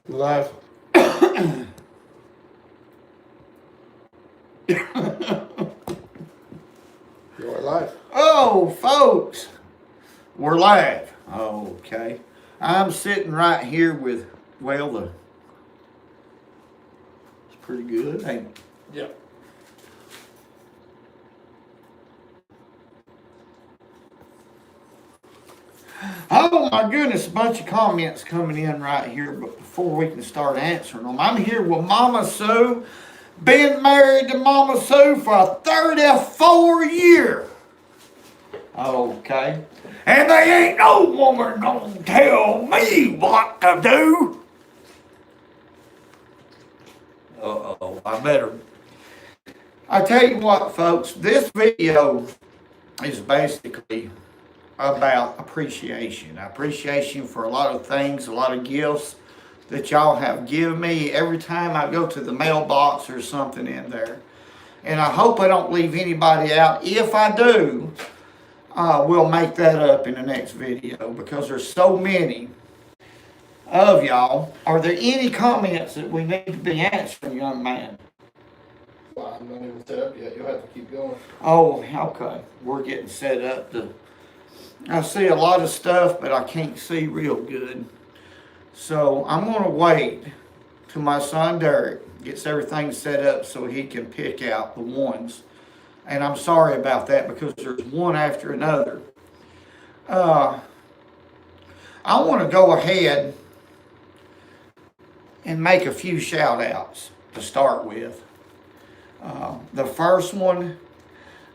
Live. You're live. Oh, folks, we're live. Okay. I'm sitting right here with, well, it's pretty good, ain't it? Yeah. Oh my goodness, a bunch of comments coming in right here, but before we can start answering them, I'm here with Mama Sue. Been married to Mama Sue for 34 years. Okay. And they ain't no woman gonna tell me what to do. Uh-oh, I better. I tell you what, folks, this video is basically about appreciation. Appreciation for a lot of things, a lot of gifts that y'all have given me every time I go to the mailbox or something in there. And I hope I don't leave anybody out. If I do, we'll make that up in the next video because there's so many of y'all. Are there any comments that we need to be answering, young man? Well, I'm not even set up yet. You'll have to keep going. Oh, okay. We're getting set up to... I see a lot of stuff, but I can't see real good. So I'm going to wait till my son Derek gets everything set up so he can pick out the ones. And I'm sorry about that because there's one after another. I want to go ahead and make a few shout outs to start with. The first one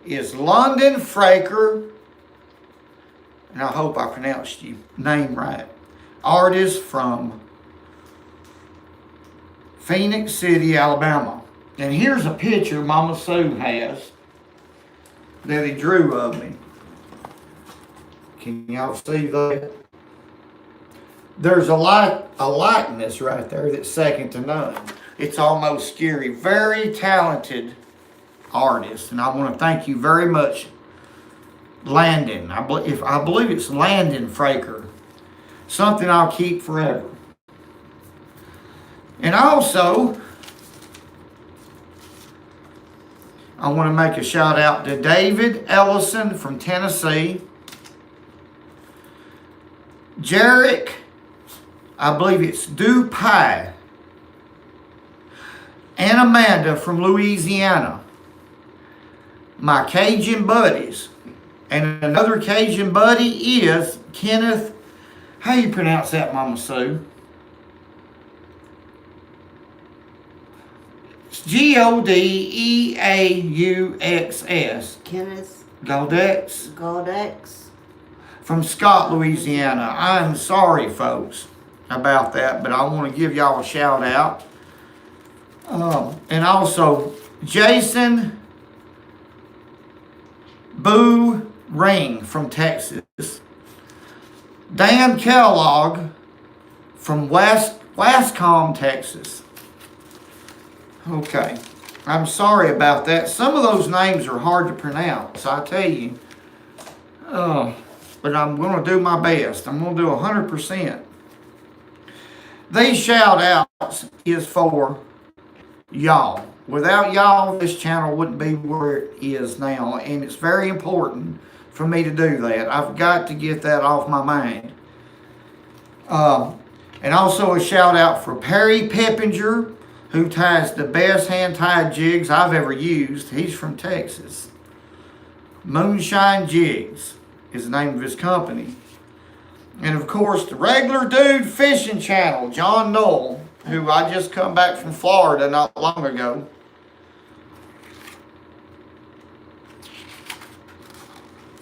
is London Fraker. And I hope I pronounced your name right. Artist from Phoenix City, Alabama. And here's a picture Mama Sue has that he drew of me. Can y'all see that? There's a likeness right there that's second to none. It's almost scary. Very talented artist. And I want to thank you very much, Landon. I believe it's Landon Fraker. Something I'll keep forever. And also, I want to make a shout out to David Ellison from Tennessee. Jarek, I believe it's DuPie. And Amanda from Louisiana. My Cajun buddies. And another Cajun buddy is Kenneth. How you pronounce that, Mama Sue? It's Godeuxs. Kenneth Godeuxs. From Scott, Louisiana. I'm sorry, folks, about that, but I want to give y'all a shout out. And also, Jason Boo Ring from Texas. Dan Kellogg from Wascom, Texas. Okay. I'm sorry about that. Some of those names are hard to pronounce, I tell you. But I'm going to do my best. I'm going to do 100%. These shout outs is for y'all. Without y'all, this channel wouldn't be where it is now. And it's very important for me to do that. I've got to get that off my mind. And also a shout out for Perry Peppinger, who ties the best hand-tied jigs I've ever used. He's from Texas. Moonshine Jigs is the name of his company. And of course, the Regular Dude Fishing Channel, John Knoll, who I just come back from Florida not long ago.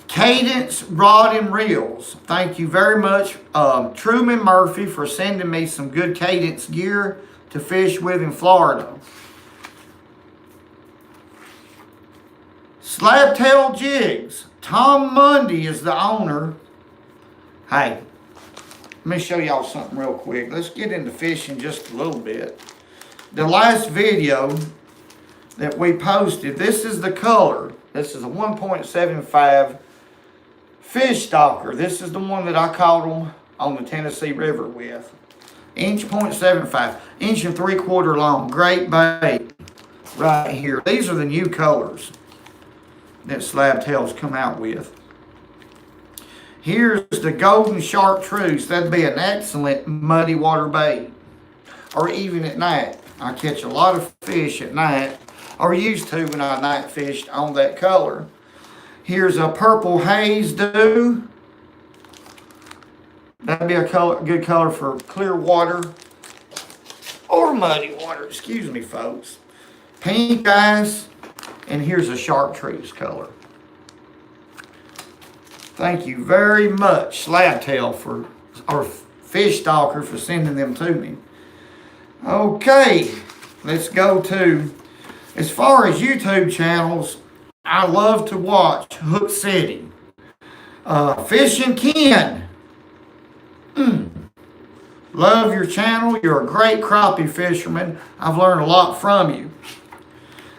Cadence Rod and Reels. Thank you very much, Truman Murphy, for sending me some good Cadence gear to fish with in Florida. Slabtail Jigs. Tom Mundy is the owner. Hey, let me show y'all something real quick. Let's get into fishing just a little bit. The last video that we posted, this is the color. This is a 1.75 fish stalker. This is the one that I caught them on the Tennessee River with. Inch .75, inch and 3/4 long. Great bait right here. These are the new colors that slab tails come out with. Here's the golden chartreuse. That'd be an excellent muddy water bait, or even at night. I catch a lot of fish at night, or used to when I night fished on that color. Here's a purple haze dew. That'd be a good color for clear water or muddy water. Excuse me, folks. Pink eyes, and here's a chartreuse color. Thank you very much, Slabtail, or Fish Stalker, for sending them to me. Okay, let's go to, as far as YouTube channels, I love to watch Hook City. Fishing Ken. Love your channel. You're a great crappie fisherman. I've learned a lot from you.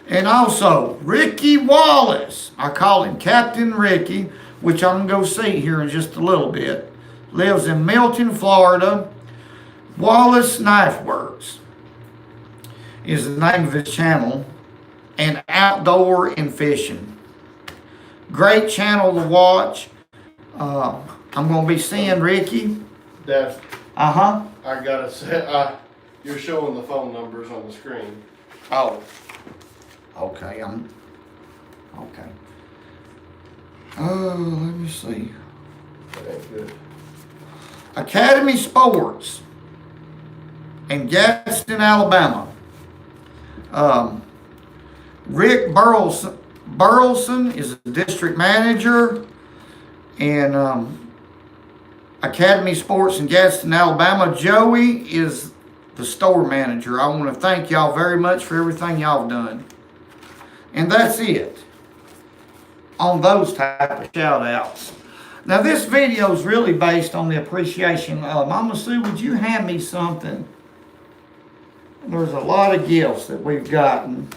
And also, Ricky Wallace. I call him Captain Ricky, which I'm going to go see here in just a little bit. Lives in Milton, Florida. Wallace Knife Works is the name of his channel. And Outdoor and Fishing. Great channel to watch. I'm going to be seeing Ricky. Def, I gotta say, you're showing the phone numbers on the screen. Oh. Okay, okay. Let me see. That ain't good. Academy Sports in Gadsden, Alabama. Rick Burleson is the district manager, and Academy Sports in Gadsden, Alabama. Joey is the store manager. I want to thank y'all very much for everything y'all have done. And that's it on those type of shout outs. Now this video is really based on the appreciation. Mama Sue, would you hand me something? There's a lot of gifts that we've gotten,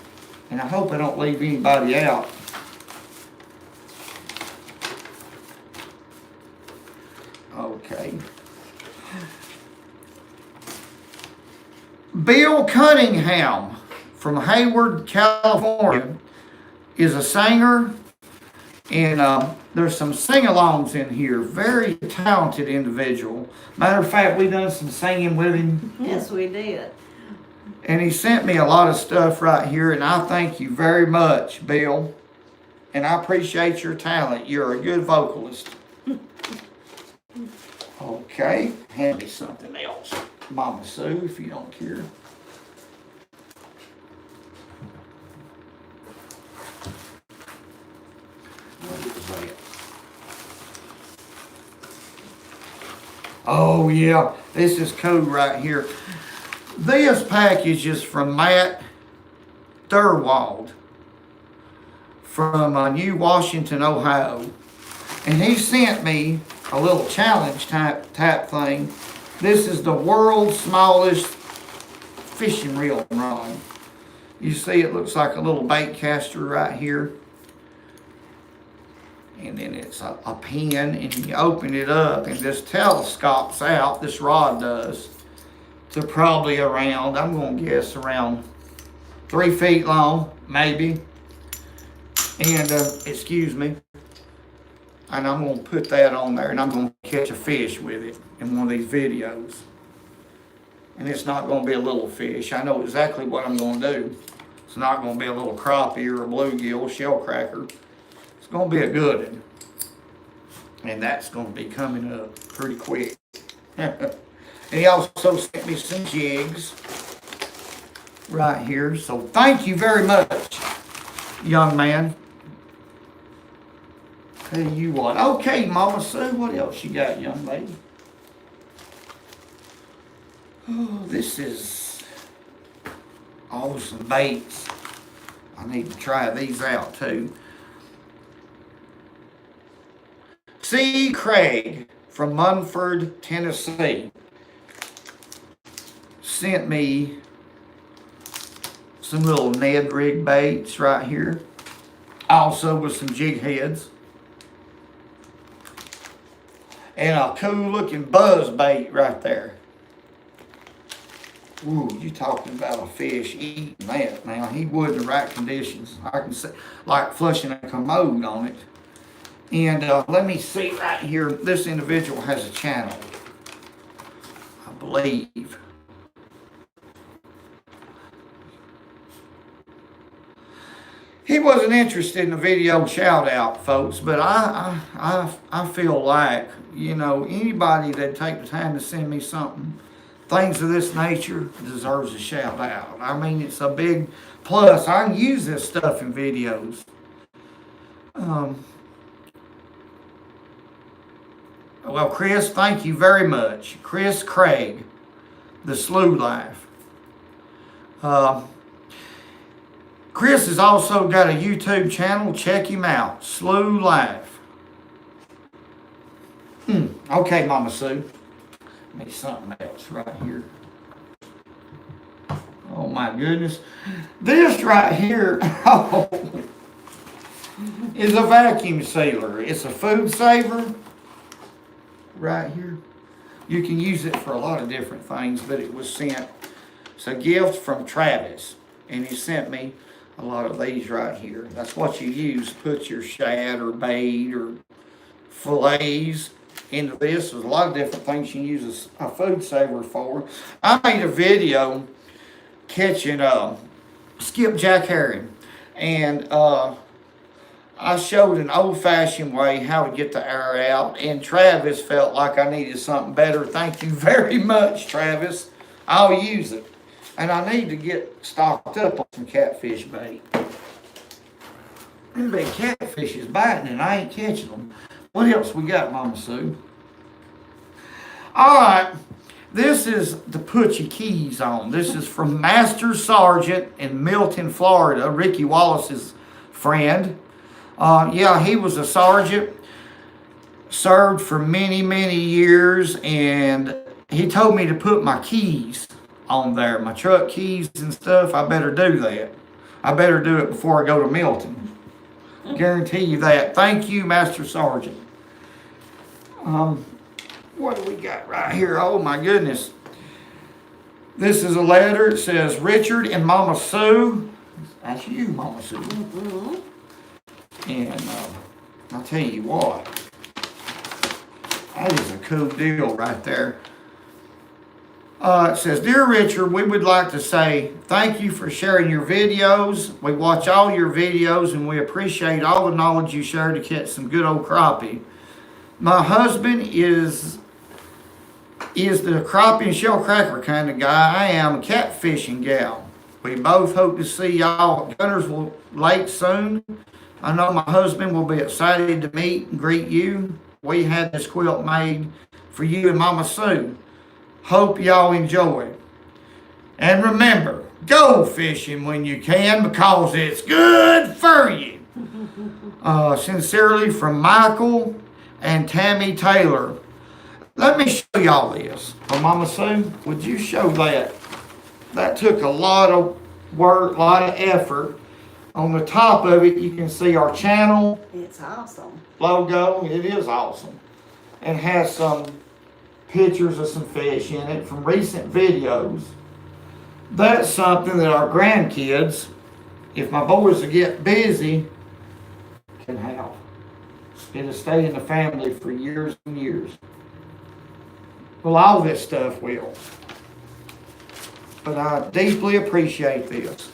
and I hope I don't leave anybody out. Okay. Bill Cunningham from Hayward, California is a singer, and there's some sing-alongs in here. Very talented individual. Matter of fact, we done some singing with him. Yes, we did. And he sent me a lot of stuff right here, and I thank you very much, Bill. And I appreciate your talent. You're a good vocalist. Okay, hand me something else, Mama Sue, if you don't care. What is that? Oh yeah, this is cool right here. This package is from Matt Durwald from New Washington, Ohio. And he sent me a little challenge type thing. This is the world's smallest fishing reel rod. You see it looks like a little bait caster right here. And then it's a pin, and you open it up and this telescopes out, this rod does, to probably around, I'm going to guess around 3 feet long, maybe. And, excuse me. And I'm going to put that on there, and I'm going to catch a fish with it in one of these videos. And it's not going to be a little fish. I know exactly what I'm going to do. It's not going to be a little crappie or a bluegill, shell cracker. It's going to be a good one. And that's going to be coming up pretty quick. And he also sent me some jigs right here. So thank you very much, young man. Tell you what. Okay, Mama Sue, what else you got, young lady? Oh, this is awesome baits. I need to try these out too. C. Craig from Munford, Tennessee sent me some little Ned rig baits right here. Also with some jig heads. and a cool looking buzz bait right there. Ooh, you talking about a fish eating that. Now, he would in the right conditions. I can see, like flushing a commode on it. And let me see right here. This individual has a channel, I believe. He wasn't interested in the video shout out, folks, but I feel like, you know, anybody that take the time to send me something, things of this nature, deserves a shout out. I mean, it's a big plus. I can use this stuff in videos. Well, Chris, thank you very much. Chris Craig, the Slew Life. Chris has also got a YouTube channel. Check him out. Slew Life. Okay, Mama Sue. Maybe something else right here. Oh my goodness. This right here is a vacuum sealer. It's a food saver right here. You can use it for a lot of different things, but it was sent. It's a gift from Travis, and he sent me a lot of these right here. That's what you use. Put your shad or bait or fillets into this. There's a lot of different things you can use a food saver for. I made a video catching skipjack herring, and I showed an old-fashioned way how to get the air out, and Travis felt like I needed something better. Thank you very much, Travis. I'll use it. And I need to get stocked up on some catfish bait. Them big catfish is biting and I ain't catching them. What else we got, Mama Sue? All right, this is to put your keys on. This is from Master Sergeant in Milton, Florida, Ricky Wallace's friend. Yeah, he was a sergeant, served for many, many years, and he told me to put my keys on there, my truck keys and stuff. I better do that. I better do it before I go to Milton. Guarantee you that. Thank you, Master Sergeant. What do we got right here? Oh my goodness. This is a letter. It says, Richard and Mama Sue. That's you, Mama Sue. Mm-hmm. And I'll tell you what. That is a cool deal right there. It says, Dear Richard, we would like to say thank you for sharing your videos. We watch all your videos and we appreciate all the knowledge you share to catch some good old crappie. My husband is the crappie and shell cracker kind of guy. I am a catfishing gal. We both hope to see y'all at Gunnersville Lake soon. I know my husband will be excited to meet and greet you. We had this quilt made for you and Mama Sue. Hope y'all enjoy. And remember, go fishing when you can because it's good for you. Sincerely from Michael and Tammy Taylor. Let me show y'all this. Oh, Mama Sue, would you show that? That took a lot of work, a lot of effort. On the top of it, you can see our channel. It's awesome. Logo. It is awesome. And has some pictures of some fish in it from recent videos. That's something that our grandkids, if my boys get busy, can have. It'll stay in the family for years and years. Well, all this stuff will. But I deeply appreciate this.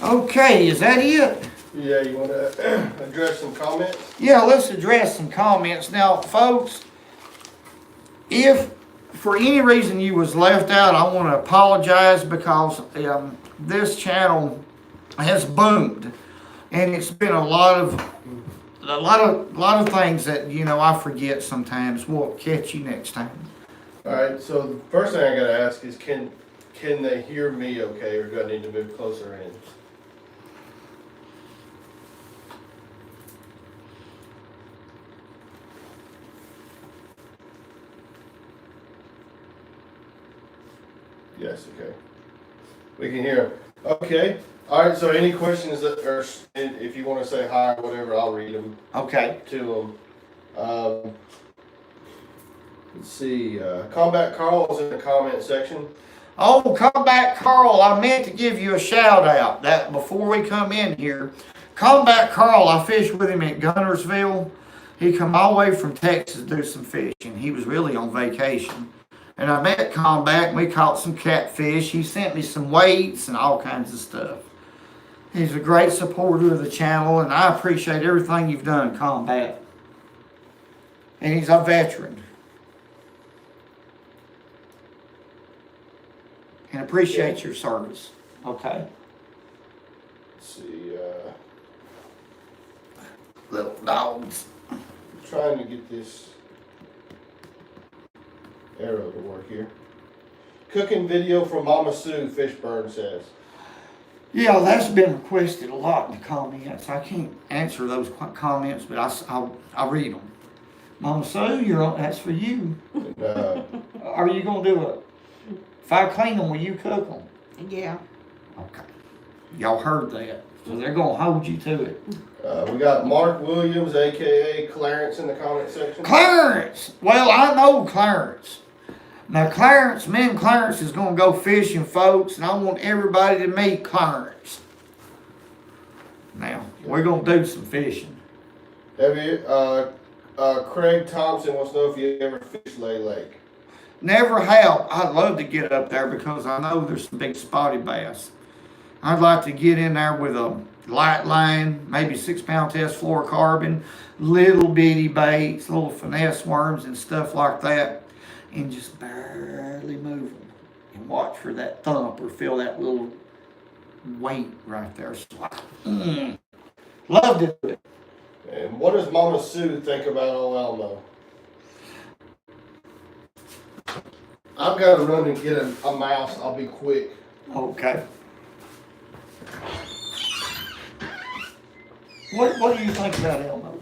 Okay, is that it? Yeah, you want to address some comments? Yeah, let's address some comments. Now, folks, if for any reason you was left out, I want to apologize because this channel has boomed, and it's been a lot of things that I forget sometimes. We'll catch you next time. All right. So the first thing I gotta ask is, can they hear me okay, or do I need to move closer in? Yes, okay. We can hear them. Okay. All right, so any questions that, or if you want to say hi or whatever, I'll read them Okay. to them. Let's see, Combat Carl is in the comment section. Oh, Combat Carl, I meant to give you a shout out that before we come in here. Combat Carl, I fished with him at Gunnersville. He come all the way from Texas to do some fishing. He was really on vacation. And I met Combat and we caught some catfish. He sent me some weights and all kinds of stuff. He's a great supporter of the channel and I appreciate everything you've done, Combat. And he's a veteran. And appreciate your service. Okay. Let's see, Little dogs. trying to get this arrow to work here. Cooking video from Mama Sue, Fishburne says. Yeah, that's been requested a lot in the comments. I can't answer those comments, but I'll read them. Mama Sue, that's for you. And, Are you gonna do it? If I clean them, will you cook them? Yeah. Okay. Y'all heard that, so they're gonna hold you to it. we got Mark Williams, aka Clarence, in the comment section. Clarence! Well, I know Clarence. Now, Clarence, me and Clarence is gonna go fishing, folks, and I want everybody to meet Clarence. Now, we're gonna do some fishing. Have you, Craig Thompson wants to know if you ever fished Lay Lake. Never have. I'd love to get up there because I know there's some big spotty bass. I'd like to get in there with a light line, maybe 6-pound test fluorocarbon, little bitty baits, little finesse worms and stuff like that, and just barely move them and watch for that thump or feel that little weight right there. So, love to do it. And what does Mama Sue think about old Elmo? I've got to run and get a mouse. I'll be quick. Okay. What do you think about Elmo?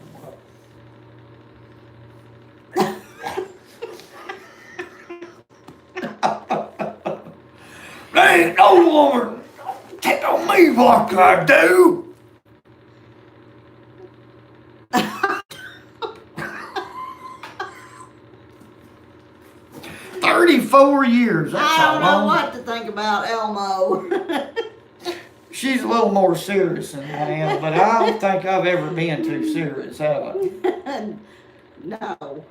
There ain't no woman tell me what I do. 34 years. That's I don't how know long. what to think about Elmo. She's a little more serious than I am, but I don't think I've ever been too serious, have I? No.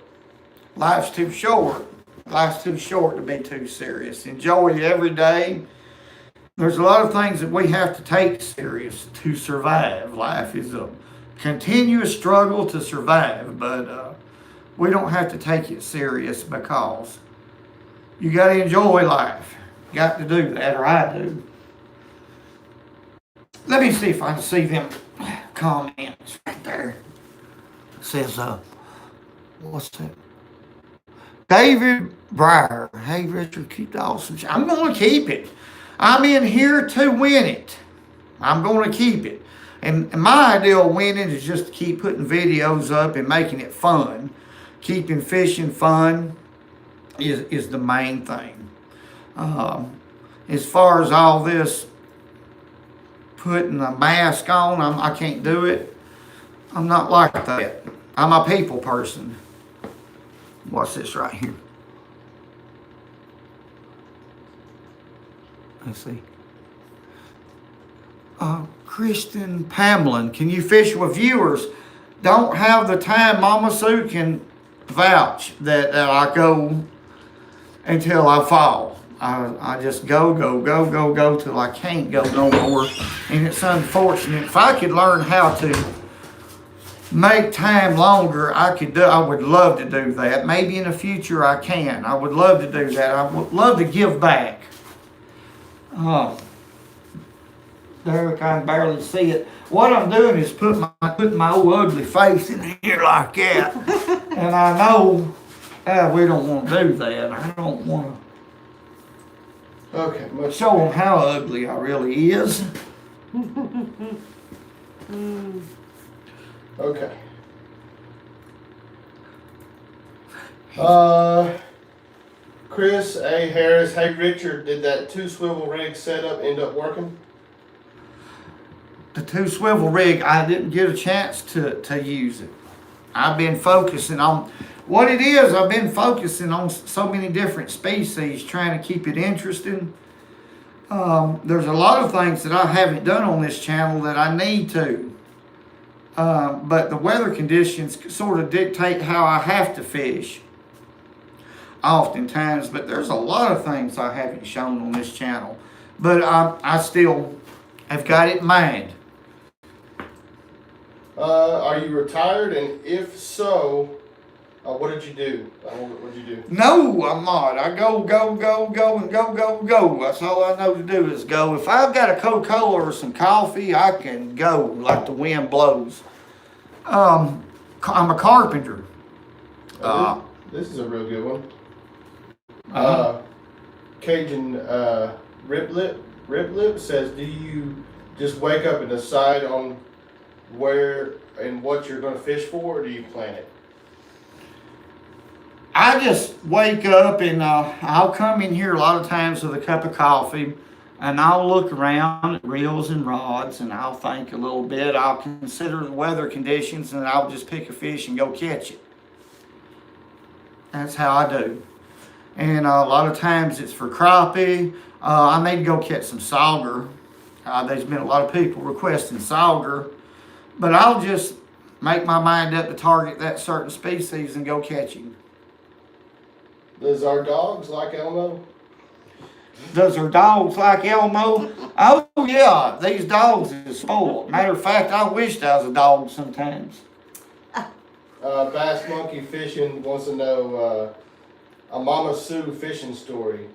Life's too short. Life's too short to be too serious. Enjoy it every day. There's a lot of things that we have to take serious to survive. Life is a continuous struggle to survive, but we don't have to take it serious because you got to enjoy life. You got to do that, or I do. Let me see if I can see them comments right there. It says, what's that? David Breyer. Hey, Richard, keep the awesome shit. I'm going to keep it. I'm in here to win it. I'm going to keep it. And my idea of winning is just to keep putting videos up and making it fun. Keeping fishing fun is the main thing. As far as all this putting a mask on, I can't do it. I'm not like that. I'm a people person. What's this right here? Let's see. Kristen Pamlin, can you fish with viewers? Don't have the time. Mama Sue can vouch that I go until I fall. I just go till I can't go no more. And it's unfortunate. If I could learn how to make time longer, I would love to do that. Maybe in the future I can. I would love to do that. I would love to give back. Derek, I can barely see it. What I'm doing is putting my old ugly face in here like that. And I know we don't want to do that. I don't want Okay, to show them how ugly I really is. Okay. Chris A. Harris. Hey, Richard, did that 2-swivel rig setup end up working? The 2-swivel rig, I didn't get a chance to use it. I've been focusing on what it is. I've been focusing on so many different species, trying to keep it interesting. There's a lot of things that I haven't done on this channel that I need to. But the weather conditions sort of dictate how I have to fish oftentimes. But there's a lot of things I haven't shown on this channel. But I still have got it in mind. Are you retired? And if so, what did you do? What did you do? No, I'm not. I go, and go. That's all I know to do is go. If I've got a Coca-Cola or some coffee, I can go like the wind blows. I'm a carpenter. This is a real good one. Cajun Rip Lip says, do you just wake up and decide on where and what you're going to fish for, or do you plan it? I just wake up and I'll come in here a lot of times with a cup of coffee, and I'll look around at reels and rods, and I'll think a little bit. I'll consider the weather conditions, and I'll just pick a fish and go catch it. That's how I do. And a lot of times it's for crappie. I may go catch some sauger. There's been a lot of people requesting sauger, but I'll just make my mind up to target that certain species and go catch him. Does our dogs like Elmo? Does our dogs like Elmo? Oh yeah, these dogs is spoiled. Matter of fact, I wished I was a dog sometimes. Bass Monkey Fishing wants to know a Mama Sue fishing story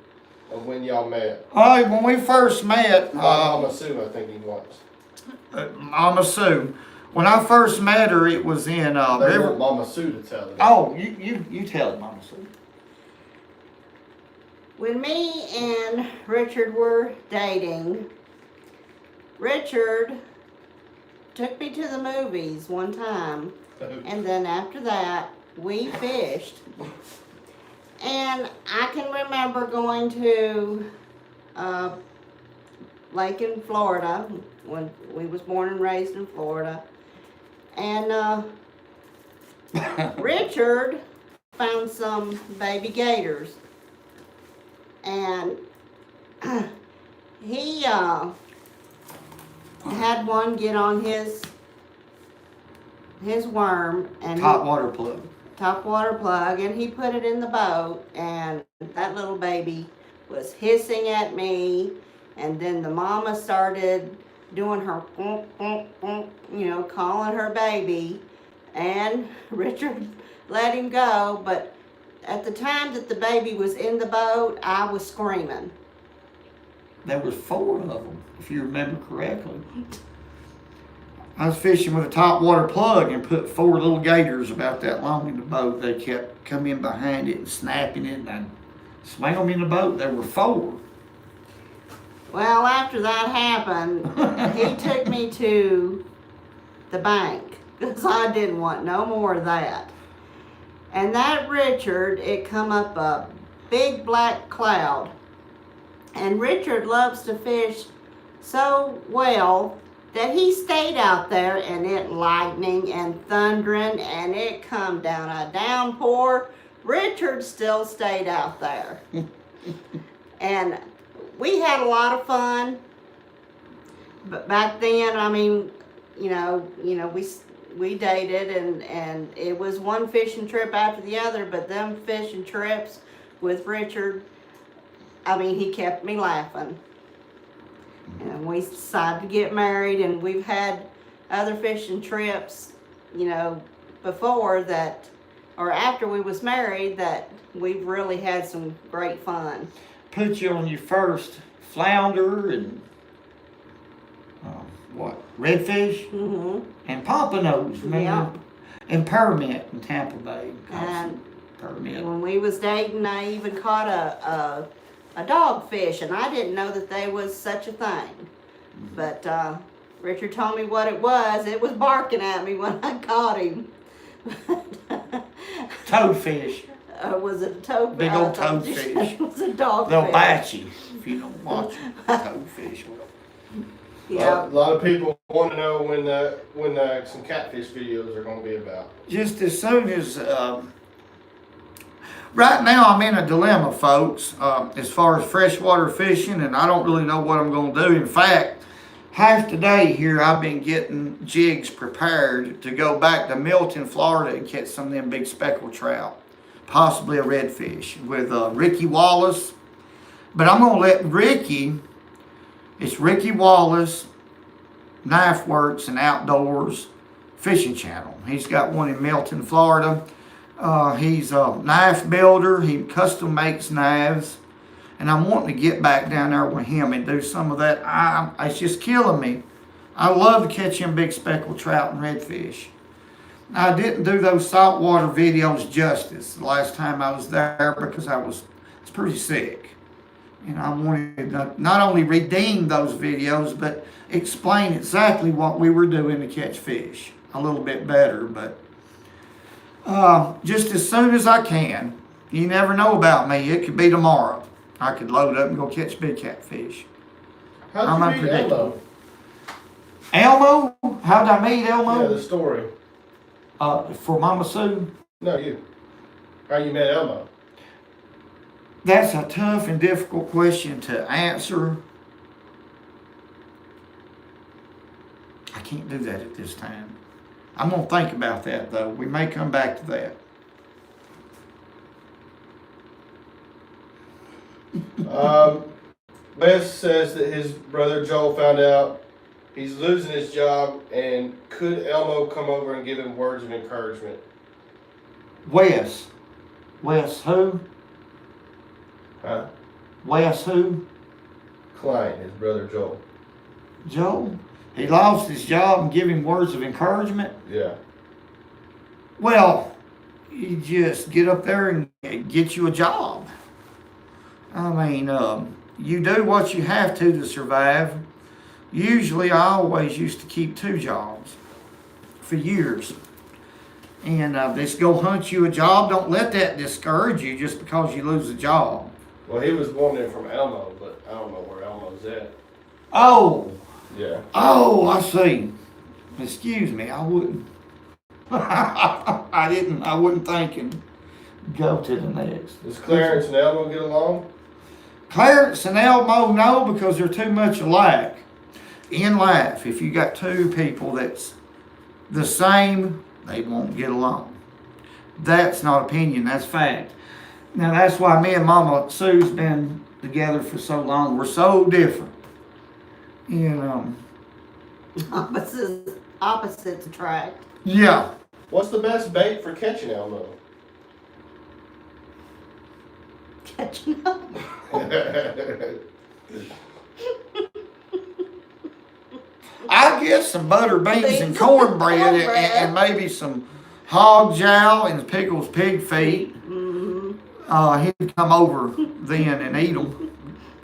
of when y'all met. When we first met, Mama Sue, I think he wants. Mama Sue. When I first met her, it was in They River. want Mama Sue to tell it. Oh, you tell it, Mama Sue. When me and Richard were dating, Richard took me to the movies one time, and then after that, we fished. And I can remember going to lake in Florida, when we was born and raised in Florida. And Richard found some baby gators. And he had one get on his worm and Top water plug. top water plug, and he put it in the boat, and that little baby was hissing at me, and then the mama started doing her calling her baby, and Richard let him go. But at the time that the baby was in the boat, I was screaming. There was 4 of them, if you remember correctly. I was fishing with a top water plug and put 4 little gators about that long in the boat. They kept coming behind it and snapping it, and I'd swing them in the boat. There were 4. Well, after that happened, he took me to the bank because I didn't want no more of that. And that Richard, it come up a big black cloud. And Richard loves to fish so well that he stayed out there, and it lightning and thundering, and it come down a downpour. Richard still stayed out there. And we had a lot of fun. But back then, I mean, we dated, and it was one fishing trip after the other, but them fishing trips with Richard, I mean, he kept me laughing. And we decided to get married, and we've had other fishing trips, before that, or after we was married, that we've really had some great fun. Put you on your first flounder and redfish and pompanos, Yeah. and permit in Tampa Bay. And Permit. when we was dating, I even caught a dogfish, and I didn't know that they was such a thing. But Richard told me what it was. It was barking at me when I caught him. Toadfish. Was it a toadfish? Big old toadfish. It was a dogfish. They'll bite you if you don't watch them. Toadfish. Yeah. A lot of people want to know when some catfish videos are going to be about. Just as soon as, right now I'm in a dilemma, folks, as far as freshwater fishing, and I don't really know what I'm going to do. In fact, half today here I've been getting jigs prepared to go back to Milton, Florida and catch some of them big speckled trout, possibly a redfish with Ricky Wallace. But I'm going to let Ricky, it's Ricky Wallace, Knife Works and Outdoors Fishing Channel. He's got one in Milton, Florida. He's a knife builder. He custom makes knives. And I'm wanting to get back down there with him and do some of that. It's just killing me. I love to catch them big speckled trout and redfish. I didn't do those saltwater videos justice the last time I was there because I was pretty sick. And I wanted to not only redeem those videos, but explain exactly what we were doing to catch fish a little bit better. But just as soon as I can, you never know about me. It could be tomorrow. I could load up and go catch big catfish. How'd you meet Elmo? Elmo? How'd I meet Elmo? Yeah, the story. For Mama Sue? No, you. How you met Elmo? That's a tough and difficult question to answer. I can't do that at this time. I'm going to think about that, though. We may come back to that. Wes says that his brother Joel found out he's losing his job, and could Elmo come over and give him words of encouragement? Wes. Wes who? Huh? Wes who? Klein, his brother Joel. Joel? He lost his job and give him words of encouragement? Yeah. Well, you just get up there and get you a job. I mean, you do what you have to survive. Usually, I always used to keep 2 jobs for years. And just go hunt you a job. Don't let that discourage you just because you lose a job. Well, he was wanting it from Elmo, but I don't know where Elmo's at. Oh, Yeah. oh, I see. Excuse me, I wouldn't. I wouldn't think and go to the next. Does Clarence and Elmo get along? Clarence and Elmo, no, because they're too much alike. In life, if you got 2 people that's the same, they won't get along. That's not opinion, that's fact. Now that's why me and Mama Sue's been together for so long. We're so different. And Opposites attract. yeah. What's the best bait for catching Elmo? Catching up. I get some butter beans and cornbread and maybe some hog jowl and Pickles pig feet. He'd come over then and eat them.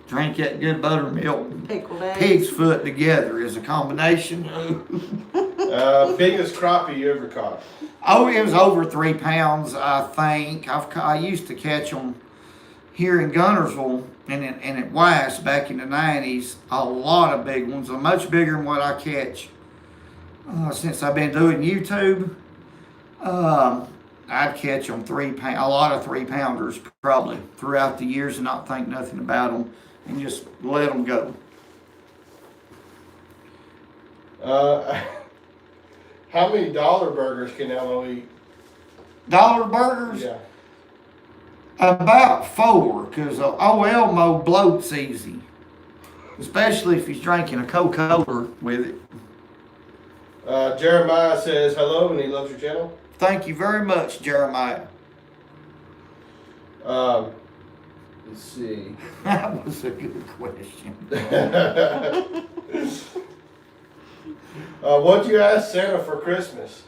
Drink that good buttermilk. Pickled eggs. Pig's foot together is a combination. Biggest crappie you ever caught? Oh, it was over 3 pounds, I think. I used to catch them here in Gunnersville and at Weiss back in the 90s. A lot of big ones, much bigger than what I catch since I've been doing YouTube. I'd catch them 3 pound, a lot of 3-pounders probably throughout the years and not think nothing about them and just let them go. How many dollar burgers can Elmo eat? Dollar burgers? Yeah. About 4, because Elmo bloats easy, especially if he's drinking a Coca-Cola with it. Jeremiah says hello and he loves your channel. Thank you very much, Jeremiah. Let's see. That was a good question. What'd you ask Santa for Christmas?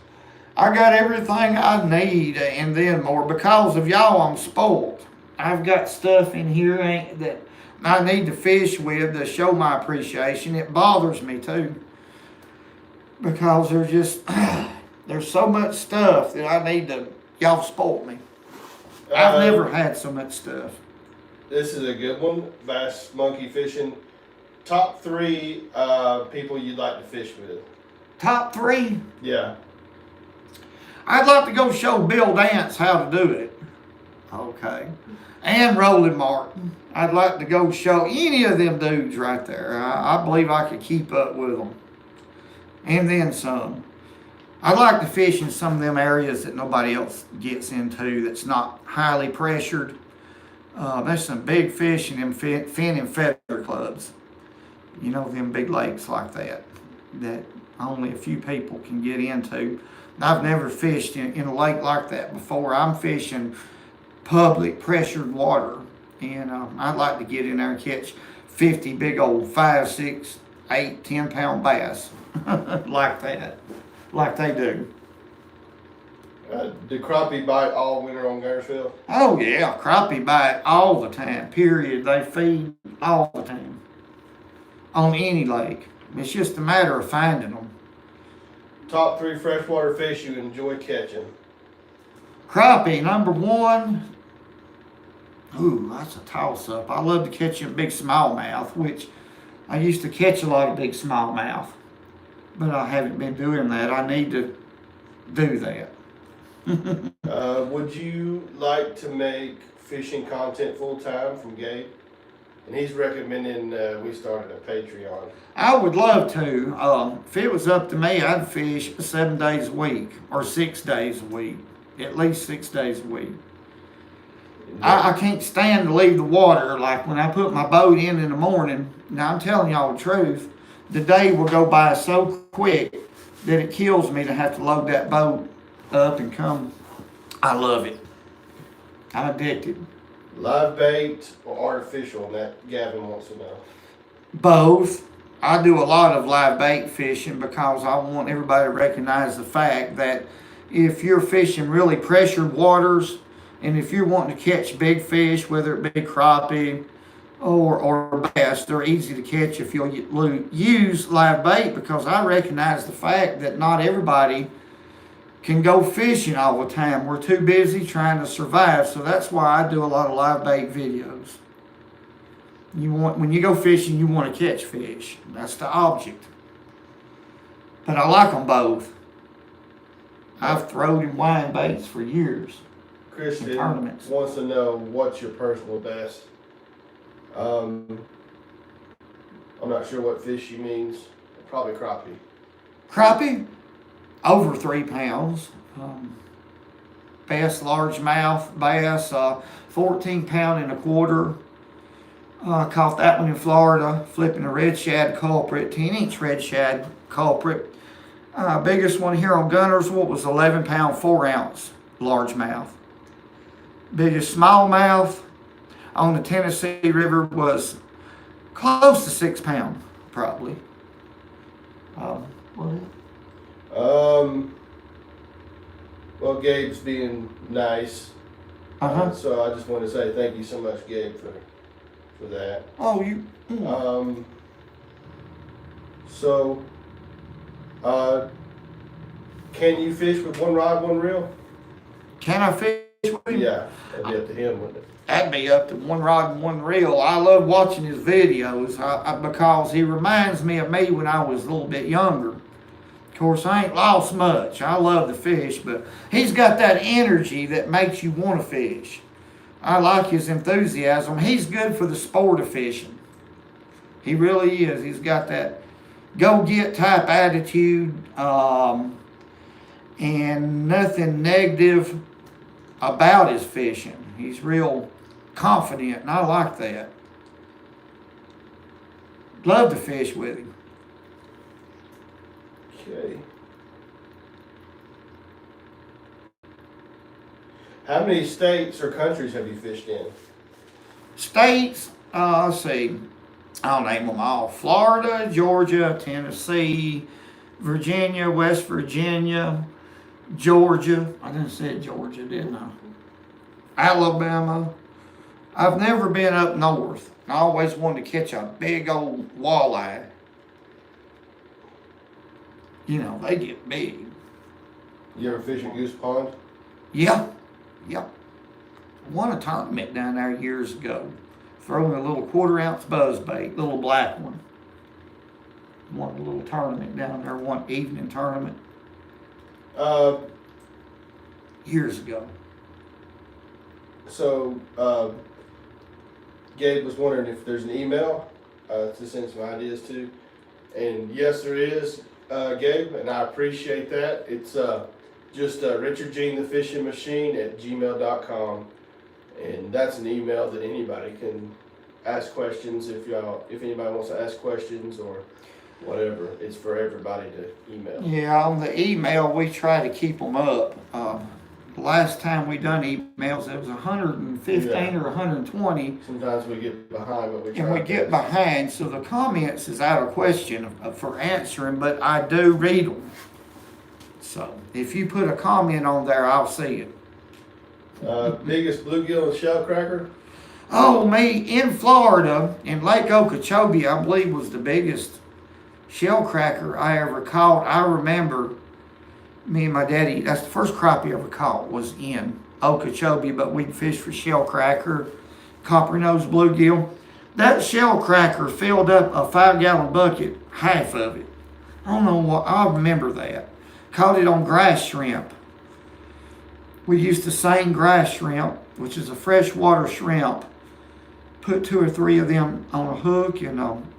I got everything I need and then more. Because of y'all, I'm spoiled. I've got stuff in here that I need to fish with to show my appreciation. It bothers me too. Because there's so much stuff that I need to, y'all spoiled me. I've never had so much stuff. This is a good one. Bass monkey fishing. top 3 people you'd like to fish with. Top 3? Yeah. I'd like to go show Bill Dance how to do it. Okay. And Roland Martin. I'd like to go show any of them dudes right there. I believe I could keep up with them. And then some. I'd like to fish in some of them areas that nobody else gets into that's not highly pressured. There's some big fish in them fin and feather clubs. You know, them big lakes like that only a few people can get into. I've never fished in a lake like that before. I'm fishing public pressured water. And I'd like to get in there and catch 50 big old 5, 6, 8, 10 pound bass like that, like they do. Do crappie bite all winter on Garrisville? Oh yeah, crappie bite all the time, period. They feed all the time on any lake. It's just a matter of finding them. Top 3 freshwater fish you enjoy catching. Crappie, number 1. Ooh, that's a toss-up. I love to catch a big smallmouth, which I used to catch a lot of big smallmouth, but I haven't been doing that. I need to do that. Would you like to make fishing content full-time from Gabe? And he's recommending we started a Patreon. I would love to. If it was up to me, I'd fish 7 days a week or 6 days a week. At least 6 days a week. I can't stand to leave the water. Like when I put my boat in the morning, now I'm telling y'all the truth, the day will go by so quick that it kills me to have to load that boat up and come. I love it. I'm addicted. Live bait or artificial? And that Gavin wants to know. Both. I do a lot of live bait fishing because I want everybody to recognize the fact that if you're fishing really pressured waters, and if you're wanting to catch big fish, whether it be crappie or bass, they're easy to catch if you'll use live bait, because I recognize the fact that not everybody can go fishing all the time. We're too busy trying to survive, so that's why I do a lot of live bait videos. When you go fishing, you want to catch fish. That's the object. But I like them both. I've thrown in wine baits for years. Christian wants to know what's your personal best. I'm not sure what fish she means. Probably crappie. Crappie, over 3 pounds. Bass, largemouth bass, 14 pound and a quarter. Caught that one in Florida, flipping a red shad culprit, 10-inch red shad culprit. Biggest one here on Gunnersville was 11 pound, 4 ounce largemouth. Biggest smallmouth on the Tennessee River was close to 6 pound, probably. Well, Gabe's being nice. So I just want to say thank you so much, Gabe, for that. Oh, you. Can you fish with one rod, one reel? Can I fish with him? Yeah, that'd be up to him, wouldn't it? That'd be up to one rod and one reel. I love watching his videos because he reminds me of me when I was a little bit younger. Of course, I ain't lost much. I love to fish, but he's got that energy that makes you want to fish. I like his enthusiasm. He's good for the sport of fishing. He really is. He's got that go-get type attitude, and nothing negative about his fishing. He's real confident, and I like that. Love to fish with him. Okay. How many states or countries have you fished in? States, let's see. I'll name them all. Florida, Georgia, Tennessee, Virginia, West Virginia, Georgia. I didn't say Georgia, didn't I? Alabama. I've never been up north. I always wanted to catch a big old walleye. You know, they get big. You ever fish in Goose Pond? Yeah. Won a tournament down there years ago. Throwing a little 1/4 ounce buzzbait, little black one. won a little tournament down there, one evening tournament years ago. So, Gabe was wondering if there's an email to send some ideas to. And yes, there is, Gabe, and I appreciate that. It's just Richard Jean the Fishing Machine at gmail.com. And that's an email that anybody can ask questions if anybody wants to ask questions or whatever. It's for everybody to email. Yeah, on the email, we try to keep them up. The last time we done emails, it was 115 or 120. Sometimes we get behind, but we try. And we get behind, so the comments is out of question for answering, but I do read them. So if you put a comment on there, I'll see it. Biggest bluegill and shell cracker? Oh, me, in Florida, in Lake Okeechobee, I believe was the biggest shell cracker I ever caught. I remember me and my daddy, that's the first crappie I ever caught, was in Okeechobee, but we'd fish for shell cracker, copper nose bluegill. That shell cracker filled up a 5-gallon bucket, half of it. I don't know what, I remember that. Caught it on grass shrimp. We used to seine grass shrimp, which is a freshwater shrimp. Put 2 or 3 of them on a hook,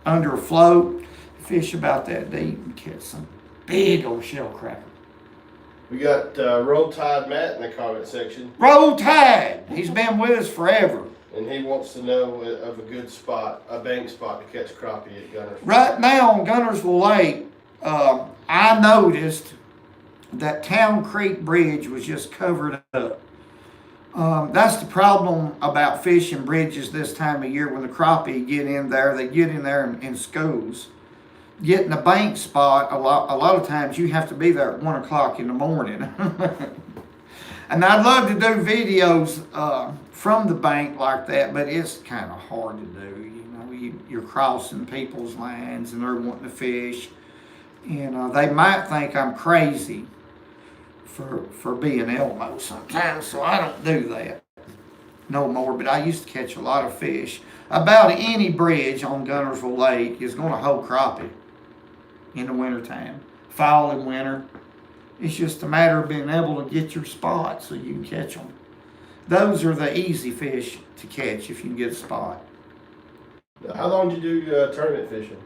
under a float. Fish about that deep and catch some big old shell cracker. We got Roll Tide Matt in the comment section. Roll Tide! He's been with us forever. And he wants to know of a good spot, a bank spot to catch crappie at Gunnersville. Right now on Gunnersville Lake, I noticed that Town Creek Bridge was just covered up. That's the problem about fishing bridges this time of year when the crappie get in there. They get in there in schools. Getting a bank spot, a lot of times you have to be there at 1 o'clock in the morning. And I'd love to do videos from the bank like that, but it's kind of hard to do. You're crossing people's lines and they're wanting to fish. And they might think I'm crazy for being Elmo sometimes, so I don't do that no more. But I used to catch a lot of fish. About any bridge on Gunnersville Lake is going to hold crappie in the wintertime, fall and winter. It's just a matter of being able to get your spot so you can catch them. Those are the easy fish to catch if you can get a spot. How long did you do tournament fishing?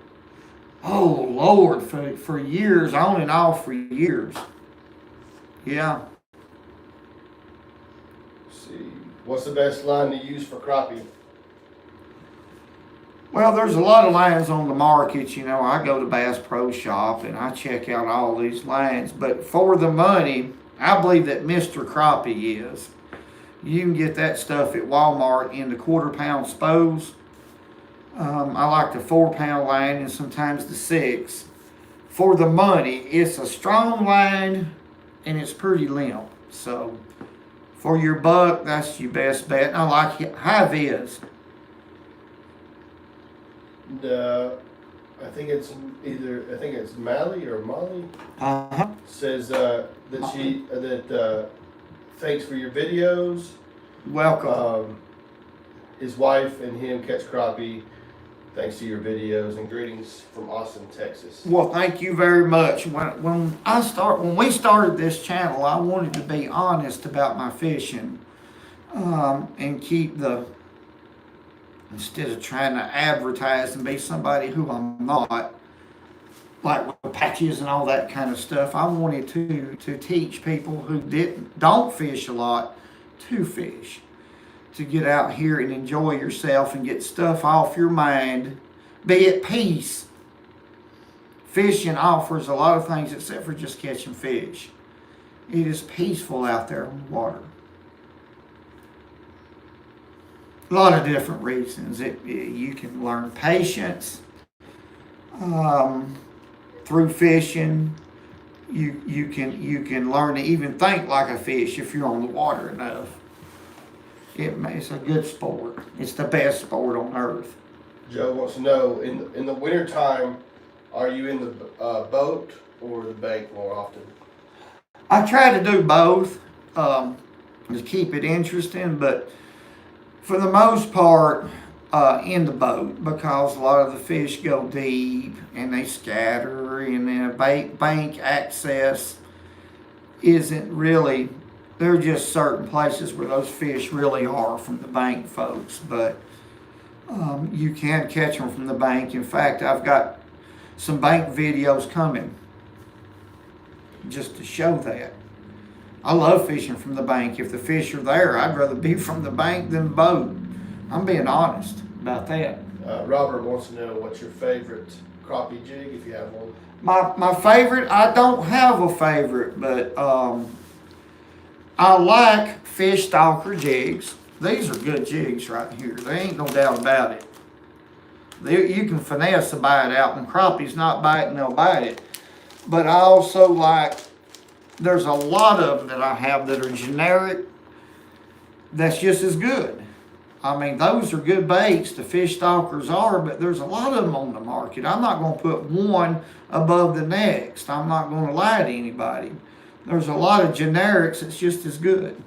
Oh, Lord, for years, on and off for years. Yeah. Let's see. What's the best line to use for crappie? Well, there's a lot of lines on the market. I go to Bass Pro Shop and I check out all these lines. But for the money, I believe that Mr. Crappie is. You can get that stuff at Walmart in the 1/4-pound spos. I like the 4-pound line and sometimes the 6. For the money, it's a strong line and it's pretty limp. So for your buck, that's your best bet. And I like high-vis. I think it's Mally or Molly. Says that thanks for your videos. Welcome. His wife and him catch crappie thanks to your videos, and greetings from Austin, Texas. Well, thank you very much. When we started this channel, I wanted to be honest about my fishing, and keep instead of trying to advertise and be somebody who I'm not, like with patches and all that kind of stuff. I wanted to teach people who don't fish a lot to fish, to get out here and enjoy yourself and get stuff off your mind, be at peace. Fishing offers a lot of things except for just catching fish. It is peaceful out there on the water. A lot of different reasons. You can learn patience through fishing. You can learn to even think like a fish if you're on the water enough. It's a good sport. It's the best sport on earth. Joe wants to know, in the wintertime, are you in the boat or the bank more often? I try to do both to keep it interesting, but for the most part, in the boat, because a lot of the fish go deep and they scatter, and then bank access isn't really, there are just certain places where those fish really are from the bank, folks, but you can catch them from the bank. In fact, I've got some bank videos coming just to show that. I love fishing from the bank. If the fish are there, I'd rather be from the bank than the boat. I'm being honest about that. Robert wants to know what's your favorite crappie jig, if you have one. My favorite, I don't have a favorite, but I like fish stalker jigs. These are good jigs right here. There ain't no doubt about it. You can finesse a bite out. When crappie's not biting, they'll bite it. But I also like, there's a lot of them that I have that are generic that's just as good. I mean, those are good baits, the fish stalkers are, but there's a lot of them on the market. I'm not going to put one above the next. I'm not going to lie to anybody. There's a lot of generics that's just as good.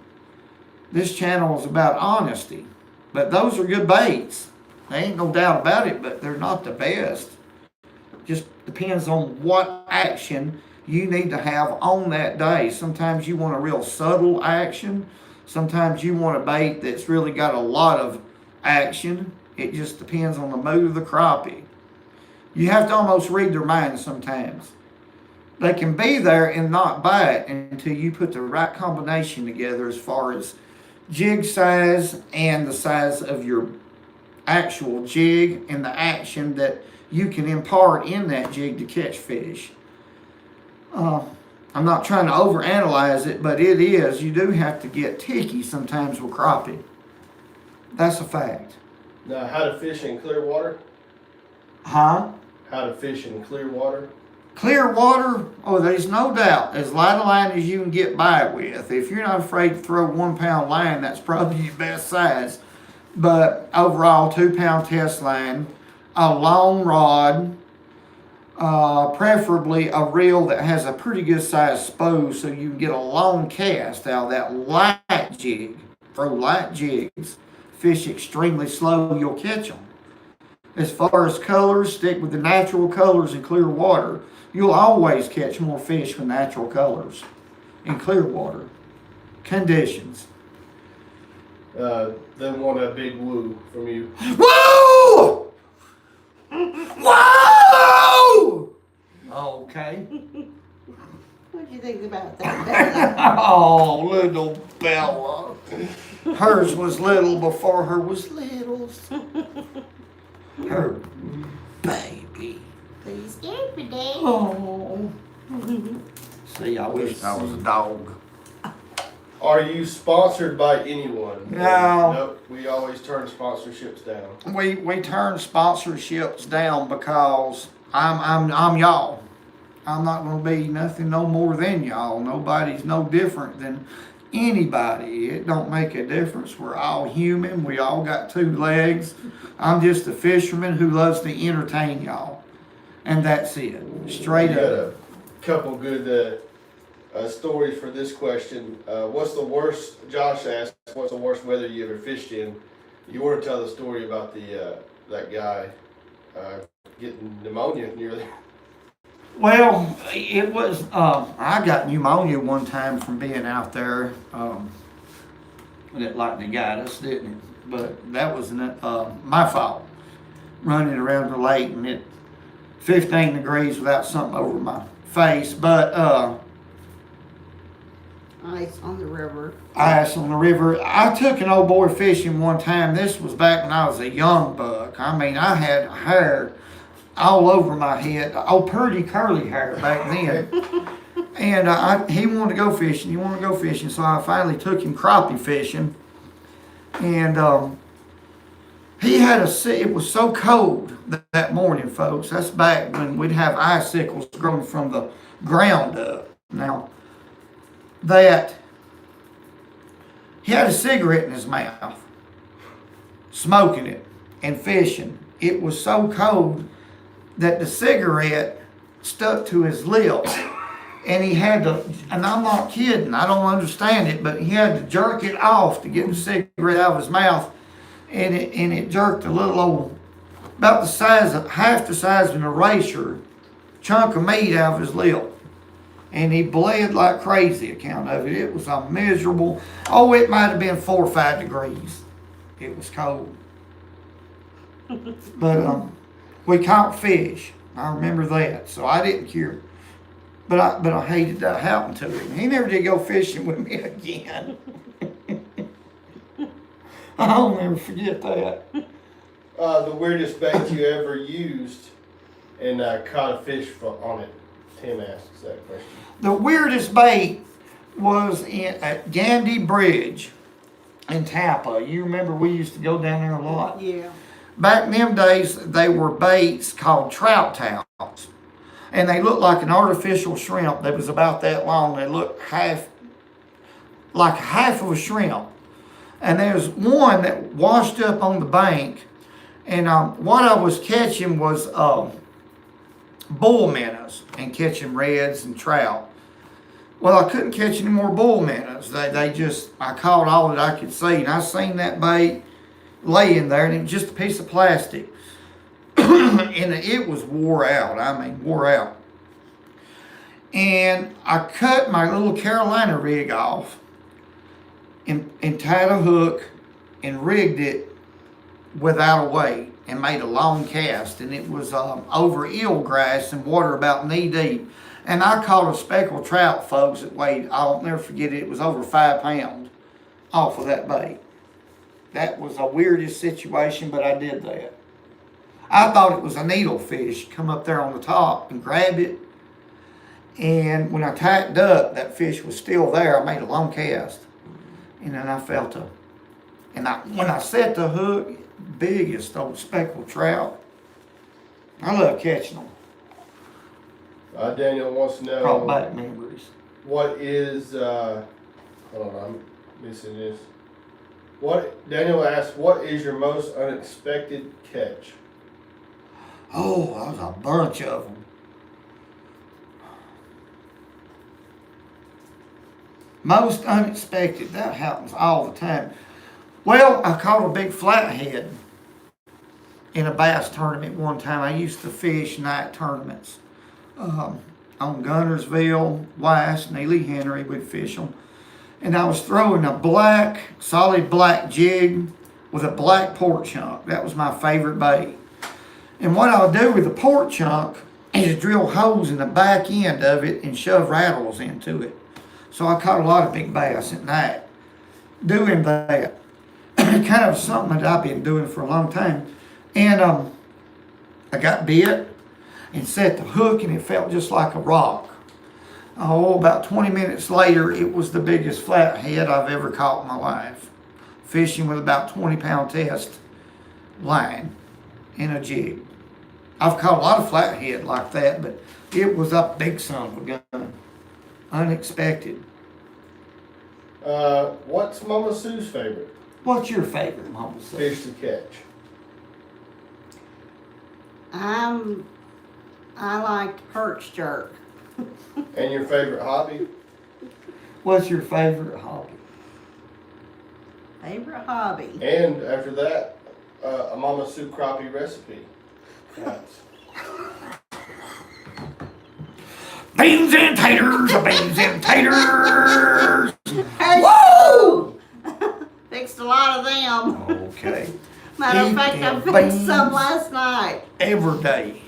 This channel is about honesty, but those are good baits. There ain't no doubt about it, but they're not the best. Just depends on what action you need to have on that day. Sometimes you want a real subtle action. Sometimes you want a bait that's really got a lot of action. It just depends on the mood of the crappie. You have to almost read their mind sometimes. They can be there and not bite until you put the right combination together as far as jig size and the size of your actual jig and the action that you can impart in that jig to catch fish. I'm not trying to overanalyze it, but it is. You do have to get ticky sometimes with crappie. That's a fact. Now, how to fish in clear water? Huh? How to fish in clear water? Clear water, oh, there's no doubt, as light a line as you can get by with. If you're not afraid to throw 1 pound line, that's probably your best size. But overall, 2 pound test line, a long rod, preferably a reel that has a pretty good size spool so you can get a long cast out of that light jig. Throw light jigs, fish extremely slow, you'll catch them. As far as colors, stick with the natural colors in clear water. You'll always catch more fish with natural colors in clear water conditions. They want a big woo from you. Whoa! Whoa! Okay. What do you think about that? Oh, little Bella. Hers was little before her was littles. Her baby. Please scared me, Dad. Oh. See, I wish I was a dog. Are you sponsored by anyone? No. Nope. We always turn sponsorships down. We turn sponsorships down because I'm y'all. I'm not going to be nothing no more than y'all. Nobody's no different than anybody. It don't make a difference. We're all human. We all got 2 legs. I'm just a fisherman who loves to entertain y'all. And that's it. Straight We got up. a couple good stories for this question. What's the worst, Josh asked, what's the worst weather you ever fished in? You want to tell the story about that guy getting pneumonia nearly? Well, it was, I got pneumonia one time from being out there. It lightning got us, didn't it? But that was my fault. Running around the lake and it 15 degrees without something over my face. But Ice on the river. ice on the river. I took an old boy fishing one time. This was back when I was a young buck. I mean, I had hair all over my head. Oh, pretty curly hair back then. And he wanted to go fishing. So I finally took him crappie fishing. And it was so cold that morning, folks. That's back when we'd have icicles growing from the ground up. Now, that he had a cigarette in his mouth, smoking it and fishing. It was so cold that the cigarette stuck to his lips, and he had to, and I'm not kidding, I don't understand it, but he had to jerk it off to get the cigarette out of his mouth. and it jerked a little old, about the size of, half the size of an eraser, chunk of meat out of his lip. And he bled like crazy account of it. It was a miserable, oh, it might have been 4 or 5 degrees. It was cold. But we caught fish. I remember that, so I didn't care. But I hated that happened to him. He never did go fishing with me again. I'll never forget that. The weirdest bait you ever used and caught a fish on it? Tim asks that question. The weirdest bait was at Gandy Bridge in Tampa. You remember we used to go down there a lot? Yeah. Back in them days, they were baits called trout towels. And they looked like an artificial shrimp that was about that long. They looked like half of a shrimp. And there's one that washed up on the bank. And what I was catching was bull minnows and catching reds and trout. Well, I couldn't catch any more bull minnows. I caught all that I could see. And I seen that bait laying there, and it was just a piece of plastic. And it was wore out. I mean, wore out. And I cut my little Carolina rig off and tied a hook and rigged it without a weight and made a long cast. And it was over eelgrass and water about knee deep. And I caught a speckled trout, folks, that weighed, I'll never forget it, it was over 5 pounds off of that bait. That was the weirdest situation, but I did that. I thought it was a needlefish, come up there on the top and grab it. And when I tightened up, that fish was still there. I made a long cast. And then I felt when I set the hook, biggest old speckled trout. I love catching them. Daniel wants to know. Brought back memories. What is, hold on, I'm missing this. Daniel asks, what is your most unexpected catch? Oh, that was a bunch of them. Most unexpected, that happens all the time. Well, I caught a big flathead in a bass tournament one time. I used to fish night tournaments on Gunnersville, Weiss, Neely Henry, we'd fish them. And I was throwing a solid black jig with a black pork chunk. That was my favorite bait. And what I'll do with the pork chunk is drill holes in the back end of it and shove rattles into it. So I caught a lot of big bass at night doing that. Kind of something that I've been doing for a long time. And I got bit and set the hook, and it felt just like a rock. Oh, about 20 minutes later, it was the biggest flathead I've ever caught in my life. Fishing with about 20-pound test line in a jig. I've caught a lot of flathead like that, but it was a big son of a gun. Unexpected. What's Mama Sue's favorite? What's your favorite, Mama Sue? Fish to catch. I liked perch jerk. And your favorite hobby? What's your favorite hobby? Favorite hobby. And after that, a Mama Sue crappie recipe. That's Beans and taters, beans and taters. Hey, Woo! Fixed a lot of them. Okay. Matter of fact, I fixed some last night. Every day.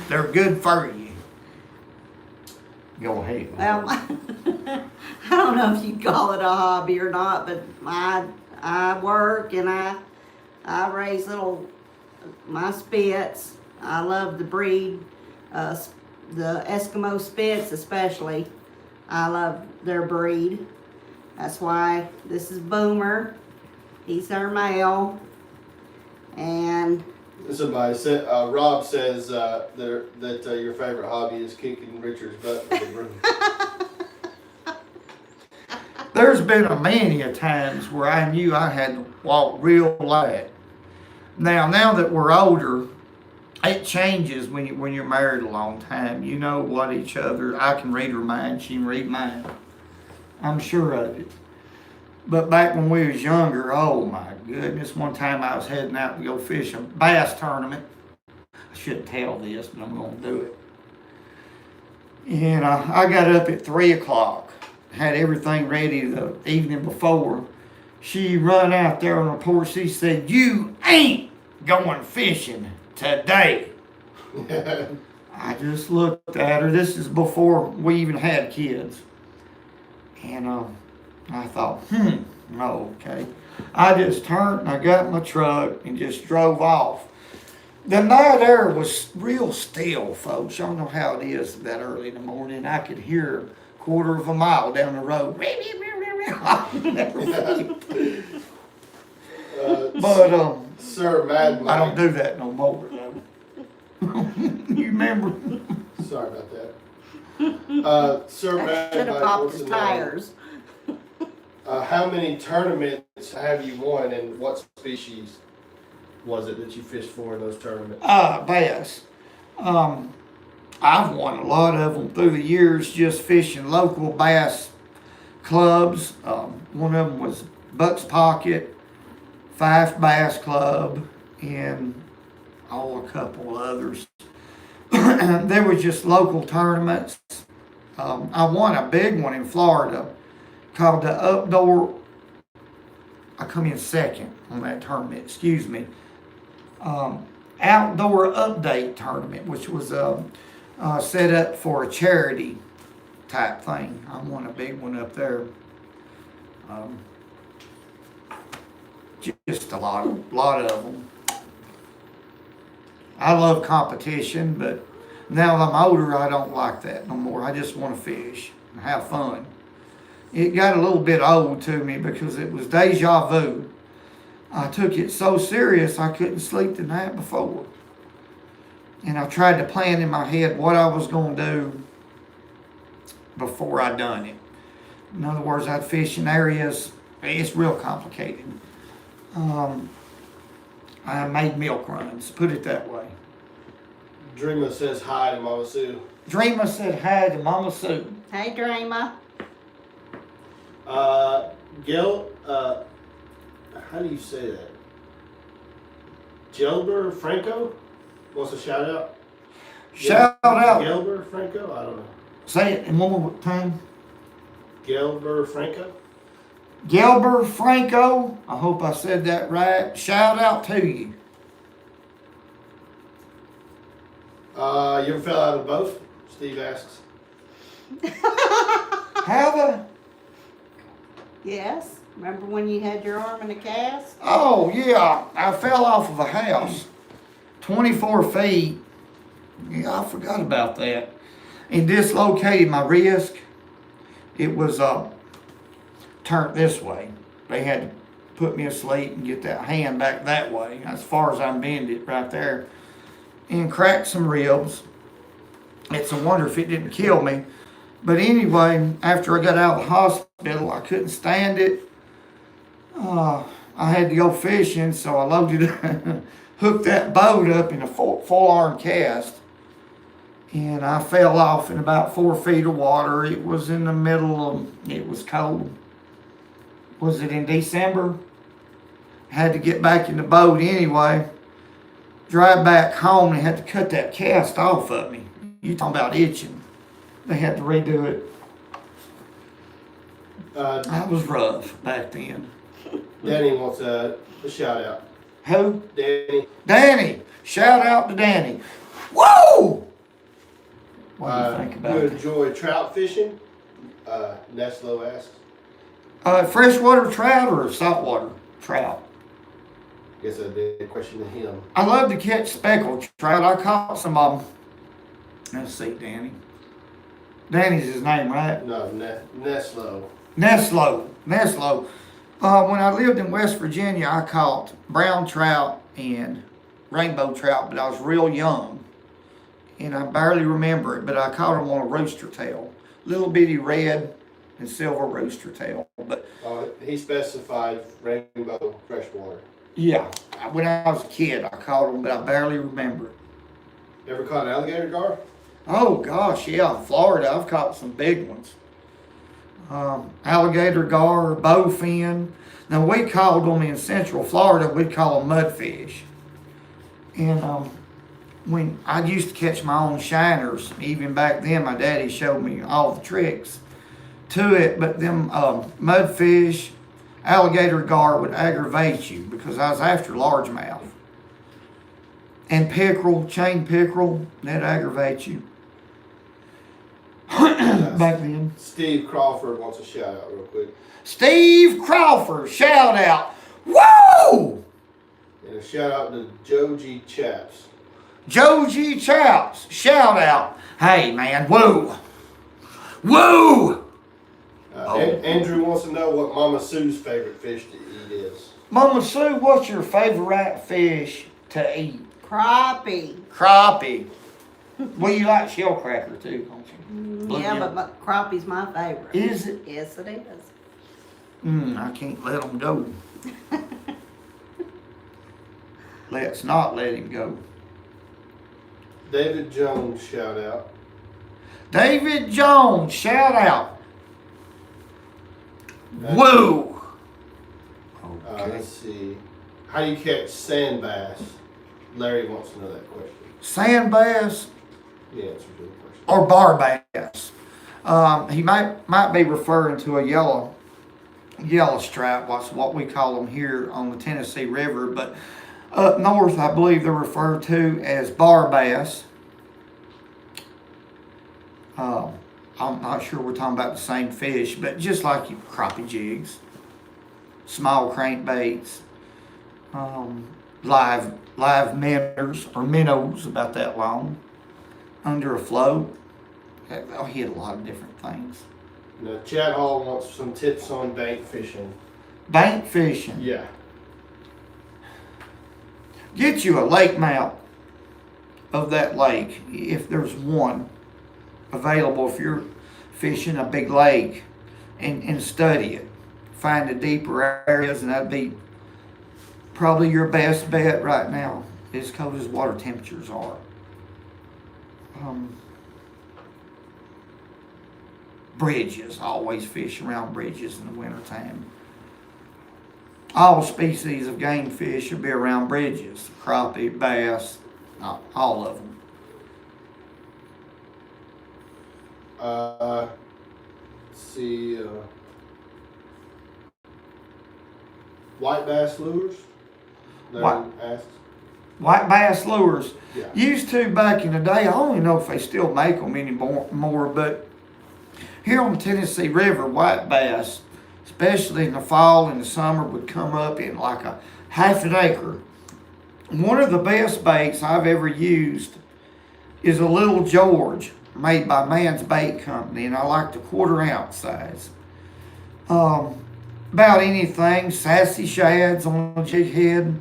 They're good for you. Go ahead. Well, I don't know if you'd call it a hobby or not, but I work and I raise my Spits. I love the breed, the Eskimo Spits especially. I love their breed. That's why this is Boomer. He's our male. And somebody said, Rob says that your favorite hobby is kicking Richard's butt with a broom. There's been a many a times where I knew I had to walk real light. Now that we're older, it changes when you're married a long time. You know what each other, I can read her mind, she can read mine. I'm sure of it. But back when we was younger, oh my goodness, one time I was heading out to go fish a bass tournament. I shouldn't tell this, but I'm gonna do it. And I got up at 3 o'clock, had everything ready the evening before. She run out there on the porch, she said, "You ain't going fishing today." I just looked at her. This is before we even had kids. And I thought, okay. I just turned and I got my truck and just drove off. The night air was real still, folks. Y'all know how it is that early in the morning. I could hear a quarter of a mile down the road. But Sir Mad I don't Mike. do that no more. You remember? Sorry about that. Sir Mad Should have Mike popped wants his to know, tires. how many tournaments have you won, and what species was it that you fished for in those tournaments? Bass. I've won a lot of them through the years just fishing local bass clubs. One of them was Buck's Pocket, Fife Bass Club, and a couple others. There were just local tournaments. I won a big one in Florida called the Outdoor. I come in second on that tournament. Excuse me. Outdoor Update tournament, which was set up for a charity type thing. I won a big one up there. Just a lot of them. I love competition, but now that I'm older, I don't like that no more. I just want to fish and have fun. It got a little bit old to me because it was deja vu. I took it so serious I couldn't sleep the night before. And I tried to plan in my head what I was going to do before I done it. In other words, I'd fish in areas, it's real complicated. I made milk runs, put it that way. Dreamer says hi to Mama Sue. Dreamer said hi to Mama Sue. Hey, Dreamer. Gil, how do you say that? Gelber Franco wants a shout out. Shout out. Gelber Franco? I don't know. Say it one more time. Gelber Franco? Gelber Franco. I hope I said that right. Shout out to you. You ever fell out of a boat? Steve asks. Have I? Yes. Remember when you had your arm in a cast? Oh, yeah. I fell off of a house. 24 feet. Yeah, I forgot about that. And dislocated my wrist. It was turned this way. They had to put me asleep and get that hand back that way. As far as I can bend it right there. And cracked some ribs. It's a wonder if it didn't kill me. But anyway, after I got out of the hospital, I couldn't stand it. I had to go fishing, so I loaded, hooked that boat up in a full arm cast. And I fell off in about 4 feet of water. It was in the middle of, it was cold. Was it in December? Had to get back in the boat anyway. Drive back home and had to cut that cast off of me. You talking about itching. They had to redo it. That was rough back then. Danny wants a shout out. Who? Danny. Danny. Shout out to Danny. Whoa! What do you think about You it? enjoy trout fishing? Neslo asks. Freshwater trout or saltwater trout? Guess I did a question to him. I love to catch speckled trout. I caught some of them. Let's see, Danny. Danny's his name, right? No, Neslo. Neslo. When I lived in West Virginia, I caught brown trout and rainbow trout, but I was real young. And I barely remember it, but I caught them on a rooster tail. Little bitty red and silver rooster tail. But He specified rainbow freshwater. yeah, when I was a kid, I caught them, but I barely remember it. Ever caught an alligator gar? Oh gosh, yeah, Florida, I've caught some big ones. alligator gar, bowfin. Now we called them in Central Florida, we'd call them mudfish. And when I used to catch my own shiners, even back then, my daddy showed me all the tricks to it. But them mudfish, alligator gar would aggravate you because I was after largemouth. And pickerel, chain pickerel, that aggravate you. Back then. Steve Crawford wants a shout out real quick. Steve Crawford, shout out. Woo! And a shout out to Joe G. Chaps. Joe G. Chaps, shout out. Hey man, woo! Woo! Andrew wants to know what Mama Sue's favorite fish to eat is. Mama Sue, what's your favorite fish to eat? Crappie. Crappie. Well, you like shell cracker too, don't you? Yeah, but crappie's my favorite. Is it? Yes, it is. I can't let him go. Let's not let him go. David Jones, shout out. David Jones, shout out. Woo! Okay. Let's see. How do you catch sand bass? Larry wants to know that question. Sand bass The answer to the question. or bar bass. He might be referring to a yellow stripe, what we call them here on the Tennessee River, but up north I believe they're referred to as bar bass. I'm not sure we're talking about the same fish, but just like crappie jigs, small crankbaits, live minnows or minnows about that long under a float. They'll hit a lot of different things. Now, Chad Hall wants some tips on bank fishing. Bank fishing. Yeah. Get you a lake map of that lake, if there's one available, if you're fishing a big lake, and study it. Find the deeper areas, and that'd be probably your best bet right now, as cold as water temperatures are. Bridges, I always fish around bridges in the wintertime. All species of game fish should be around bridges. Crappie, bass, all of them. Let's see. White bass lures? Larry asks. White bass lures. Yeah. Used to back in the day. I don't even know if they still make them anymore, but here on the Tennessee River, white bass, especially in the fall and the summer, would come up in like a half an acre. One of the best baits I've ever used is a Little George made by Man's Bait Company, and I like the 1/4 ounce size. About anything, sassy shads on a jig head,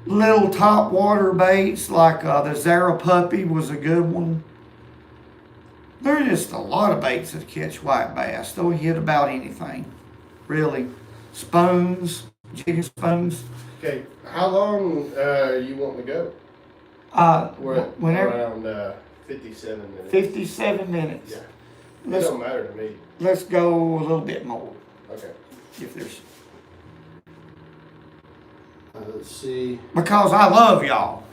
little top water baits like the Zara Puppy was a good one. There are just a lot of baits that catch white bass. They'll hit about anything, really. Spoons, jigging spoons. Okay, how long you want to go? We're at Whenever. around 57 minutes. 57 minutes. Yeah. It Let's, don't matter to me. let's go a little bit more, Okay. if there's, Let's see. because I love y'all.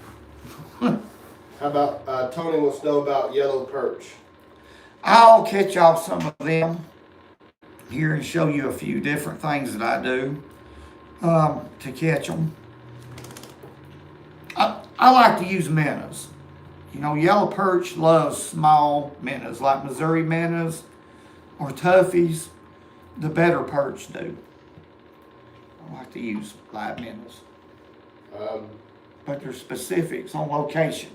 How about Tony wants to know about yellow perch? I'll catch off some of them here and show you a few different things that I do to catch them. I like to use minnows. You know, yellow perch loves small minnows, like Missouri minnows or toughies. The better perch do. I like to use live minnows. But there's specifics on location.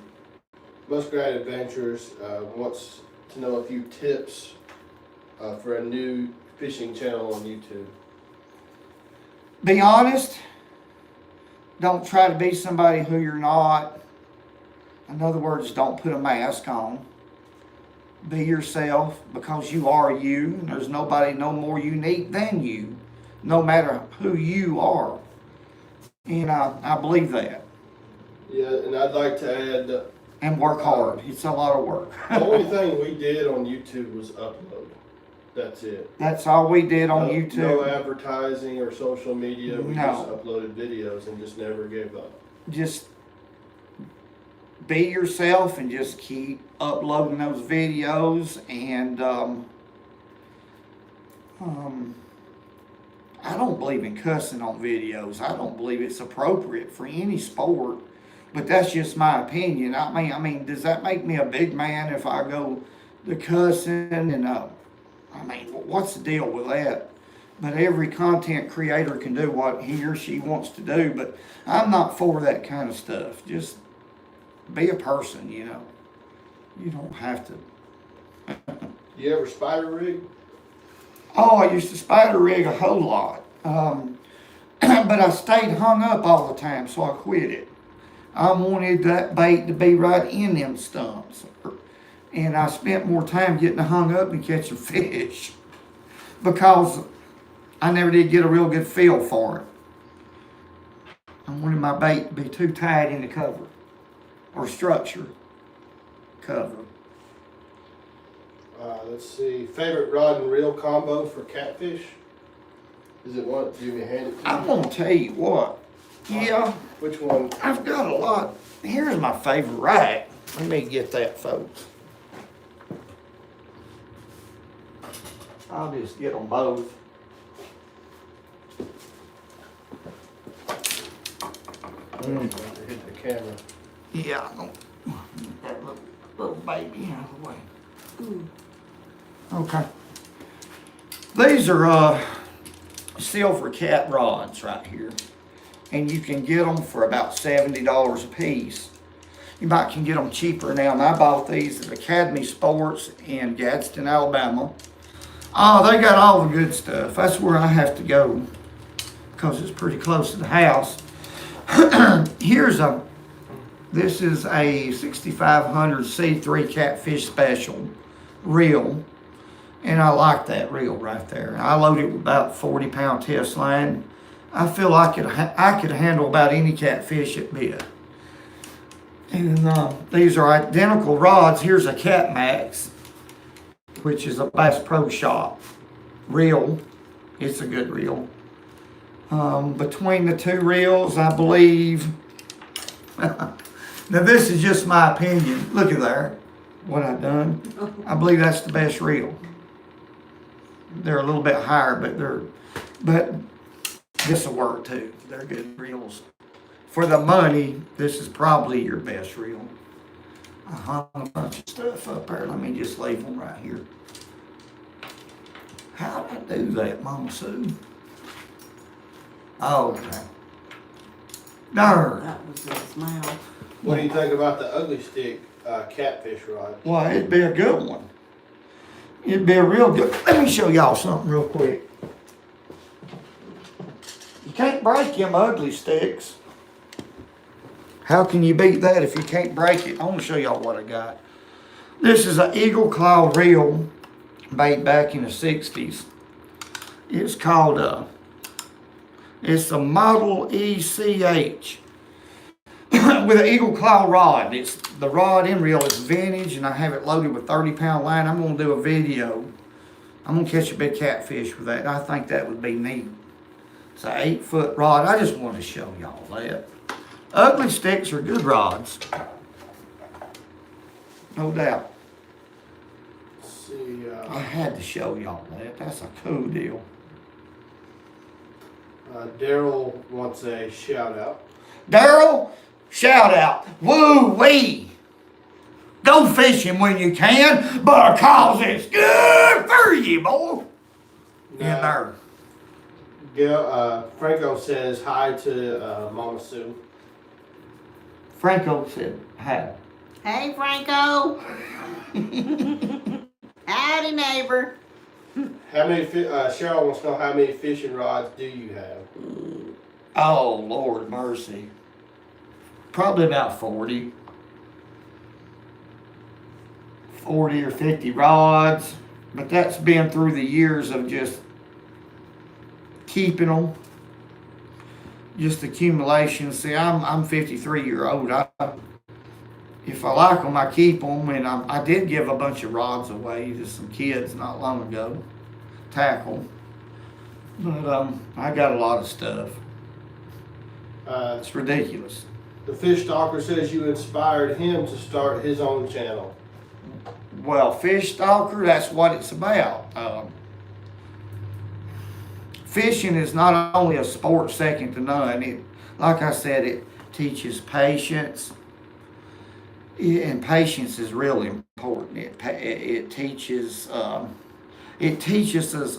Muskrat Adventures wants to know a few tips for a new fishing channel on YouTube. Be honest. Don't try to be somebody who you're not. In other words, don't put a mask on. Be yourself, because you are you. There's nobody no more unique than you, no matter who you are. And I believe that. Yeah, and I'd like to add... And work hard. It's a lot of work. the only thing we did on YouTube was upload. That's it. That's all we did on No YouTube. advertising or social media. We No. just uploaded videos and just never gave up. Just be yourself and just keep uploading those videos. And I don't believe in cussing on videos. I don't believe it's appropriate for any sport. But that's just my opinion. I mean, does that make me a big man if I go to cussing? And I mean, what's the deal with that? But every content creator can do what he or she wants to do. But I'm not for that kind of stuff. Just be a person, you know. You don't have to. You ever spider rig? Oh, I used to spider rig a whole lot. But I stayed hung up all the time, so I quit it. I wanted that bait to be right in them stumps. And I spent more time getting hung up than catching fish. Because I never did get a real good feel for it. I wanted my bait to be too tight in the cover. Or structure. Cover. Let's see. Favorite rod and reel combo for catfish? Is it one? Do you hand it to me? I'm going to tell you what. Yeah. Which one? I've got a lot. Here's my favorite rack. Let me get that, folks. I'll just get them both. Hit the camera. Yeah, I don't get that little baby out of the way. Okay. These are silver cat rods right here. And you can get them for about $70 a piece. You might can get them cheaper now. And I bought these at Academy Sports in Gadsden, Alabama. Oh, they got all the good stuff. That's where I have to go because it's pretty close to the house. This is a 6500 C3 catfish special reel. And I like that reel right there. I load it with about 40-pound test line. I feel like I could handle about any catfish it bit. And these are identical rods. Here's a Cat Max, which is a Bass Pro Shop reel. It's a good reel. Between the two reels, I believe. Now this is just my opinion. Look at there, what I've done. I believe that's the best reel. They're a little bit higher, but this will work too. They're good reels. For the money, this is probably your best reel. I hung a bunch of stuff up there. Let me just leave them right here. How did I do that, Mama Sue? Oh, okay. Darn. That was his mouth. What do you think about the ugly stick catfish rod? Well, it'd be a good one. It'd be a real good. Let me show y'all something real quick. You can't break them ugly sticks. How can you beat that if you can't break it? I want to show y'all what I got. This is an Eagle Claw reel made back in the 60s. It's called it's a Model ECH with an Eagle Claw rod. It's the rod and reel is vintage, and I have it loaded with 30-pound line. I'm going to do a video. I'm going to catch a big catfish with that. I think that would be neat. It's an 8-foot rod. I just wanted to show y'all that. Ugly sticks are good rods. No doubt. Let's see. I had to show y'all that. That's a cool deal. Daryl wants a shout out. Daryl, shout out. Woo-wee. Go fishing when you can, because it's good for you, boy. Now, Franco says hi to Mama Sue. Franco said hi. Hey, Franco. Howdy, neighbor. How many? Cheryl wants to know how many fishing rods do you have? Oh, Lord mercy. Probably about 40. 40 or 50 rods. But that's been through the years of just keeping them. Just accumulation. See, I'm 53-year-old. If I like them, I keep them. And I did give a bunch of rods away to some kids not long ago. tackle. But I got a lot of stuff. It's ridiculous. The fish stalker says you inspired him to start his own channel. Well, Fish Stalker, that's what it's about. Fishing is not only a sport second to none. It, like I said, it teaches patience, and patience is really important. It teaches us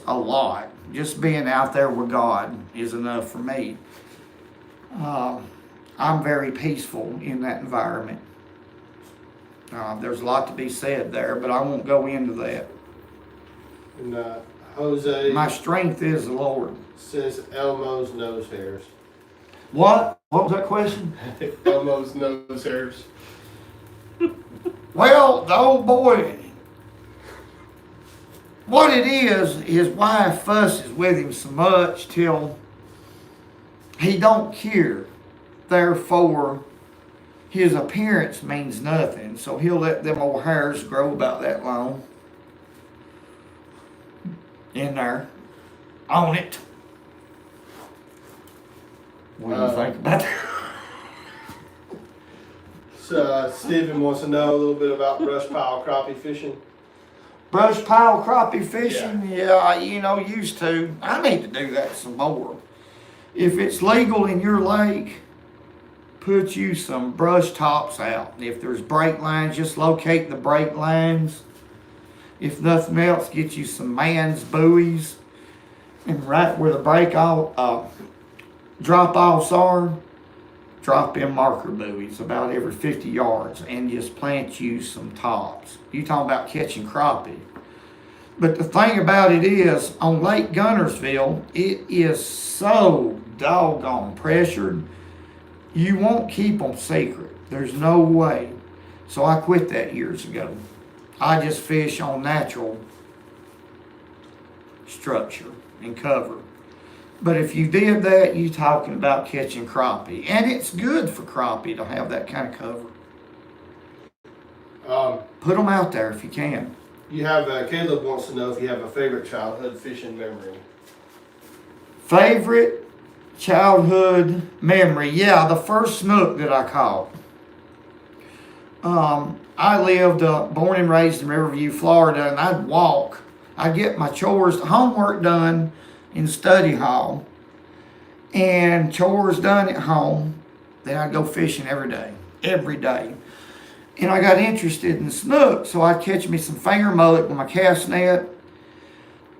a lot. Just being out there with God is enough for me. I'm very peaceful in that environment. There's a lot to be said there, but I won't go into that. And Jose My strength is the Lord. says Elmo's nose hairs. What? What was that question? Elmo's nose hairs. Well, the old boy, what it is, his wife fusses with him so much till he don't care. Therefore, his appearance means nothing. So he'll let them old hairs grow about that long in there, on it. What do you think about that? So Stephen wants to know a little bit about brush pile crappie fishing. Brush pile crappie fishing? Yeah, used to. I need to do that some more. If it's legal in your lake, put you some brush tops out. If there's brake lines, just locate the brake lines. If nothing else, get you some man's buoys. And right where the drop-offs are, drop in marker buoys about every 50 yards and just plant you some tops. You talking about catching crappie. But the thing about it is, on Lake Gunnersville, it is so doggone pressured, you won't keep them secret. There's no way. So I quit that years ago. I just fish on natural structure and cover. But if you did that, you talking about catching crappie. And it's good for crappie to have that kind of cover. Put them out there if you can. You have Caleb wants to know if you have a favorite childhood fishing memory. Favorite childhood memory? Yeah, the first snook that I caught. I lived, born and raised in Riverview, Florida, and I'd walk. I'd get my chores, homework done in study hall, and chores done at home. Then I'd go fishing every day. And I got interested in snook, so I'd catch me some finger mullet with my cast net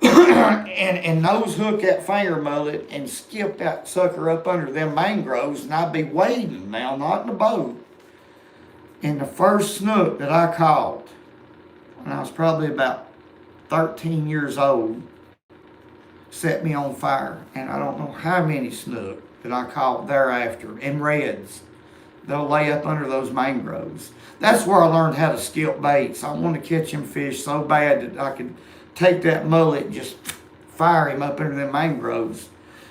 and nose hook that finger mullet and skip that sucker up under them mangroves, and I'd be wading now, not in a boat. And the first snook that I caught when I was probably about 13 years old set me on fire. And I don't know how many snook that I caught thereafter in reds. They'll lay up under those mangroves. That's where I learned how to skip baits. I wanted to catch them fish so bad that I could take that mullet and just fire him up under them mangroves.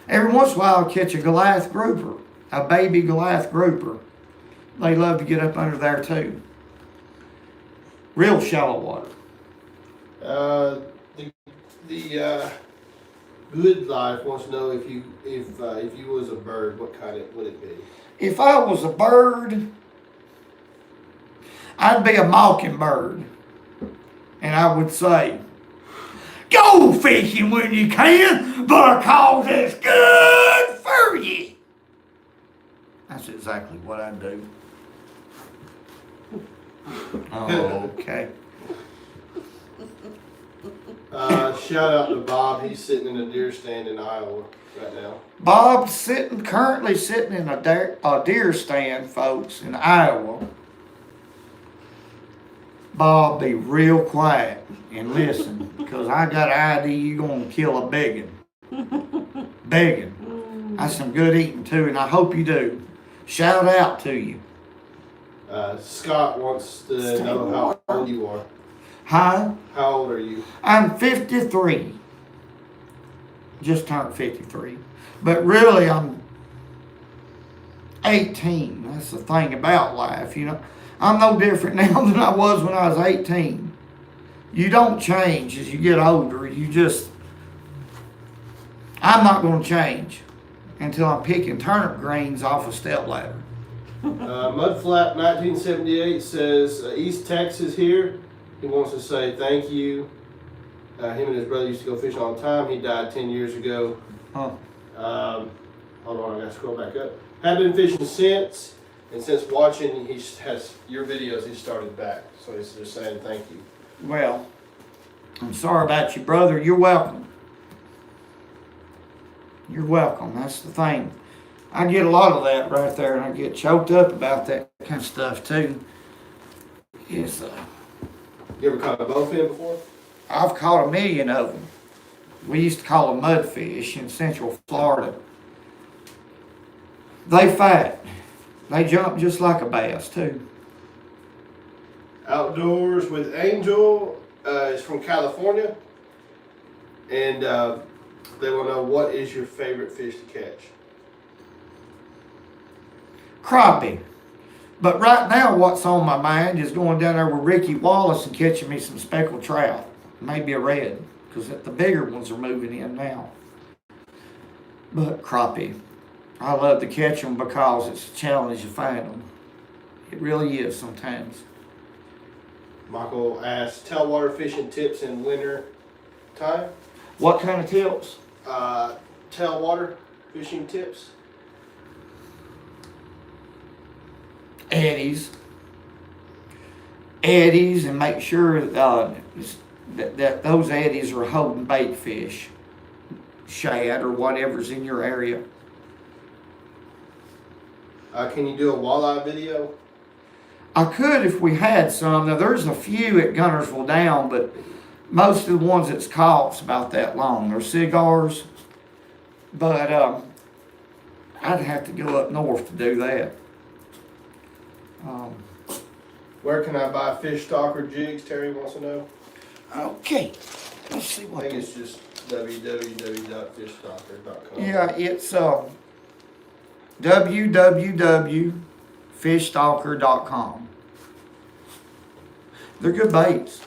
Every once in a while I'll catch a Goliath grouper, a baby Goliath grouper. They love to get up under there too. Real shallow water. The Good Life wants to know if you was a bird, what kind would it be? If I was a bird, I'd be a mockingbird. And I would say, go fishing when you can, because it's good for you. That's exactly what I do. Oh, okay. Shout out to Bob. He's sitting in a deer stand in Iowa right now. Bob's currently sitting in a deer stand, folks, in Iowa. Bob, be real quiet and listen, because I got an idea you're going to kill a biggin. Biggin. That's some good eating too, and I hope you do. Shout out to you. Scott wants to know how old you are. Huh? How old are you? I'm 53. Just turned 53. But really, I'm 18. That's the thing about life, I'm no different now than I was when I was 18. You don't change as you get older. You just I'm not gonna change until I'm picking turnip greens off a step ladder. Mudflap 1978 says East Texas here. He wants to say thank you. Him and his brother used to go fishing all the time. He died 10 years ago. Huh. Hold on, I gotta scroll back up. Have been fishing since, and since watching your videos, he started back. So he's just saying thank you. Well, I'm sorry about you, brother. You're welcome. You're welcome. That's the thing. I get a lot of that right there, and I get choked up about that kind of stuff too. Yes, You ever caught a bowfin before? I've caught a million of them. We used to call them mudfish in Central Florida. They fight. They jump just like a bass too. Outdoors with Angel is from California, and they want to know, what is your favorite fish to catch? Crappie. But right now what's on my mind is going down there with Ricky Wallace and catching me some speckled trout. Maybe a red, because the bigger ones are moving in now. But crappie. I love to catch them because it's a challenge to find them. It really is sometimes. Michael asks, tailwater fishing tips in winter time. What kind of tips? Tailwater fishing tips. Eddies, and make sure that those eddies are holding bait fish, shad or whatever's in your area. Can you do a walleye video? I could if we had some. Now there's a few at Gunnersville Down, but most of the ones that's caught's about that long. They're cigars, but I'd have to go up north to do that. Where can I buy fish stalker jigs? Terry wants to know. Okay, let's see I what think this. it's just www.fishstalker.com. Yeah, it's www.fishstalker.com. They're good baits.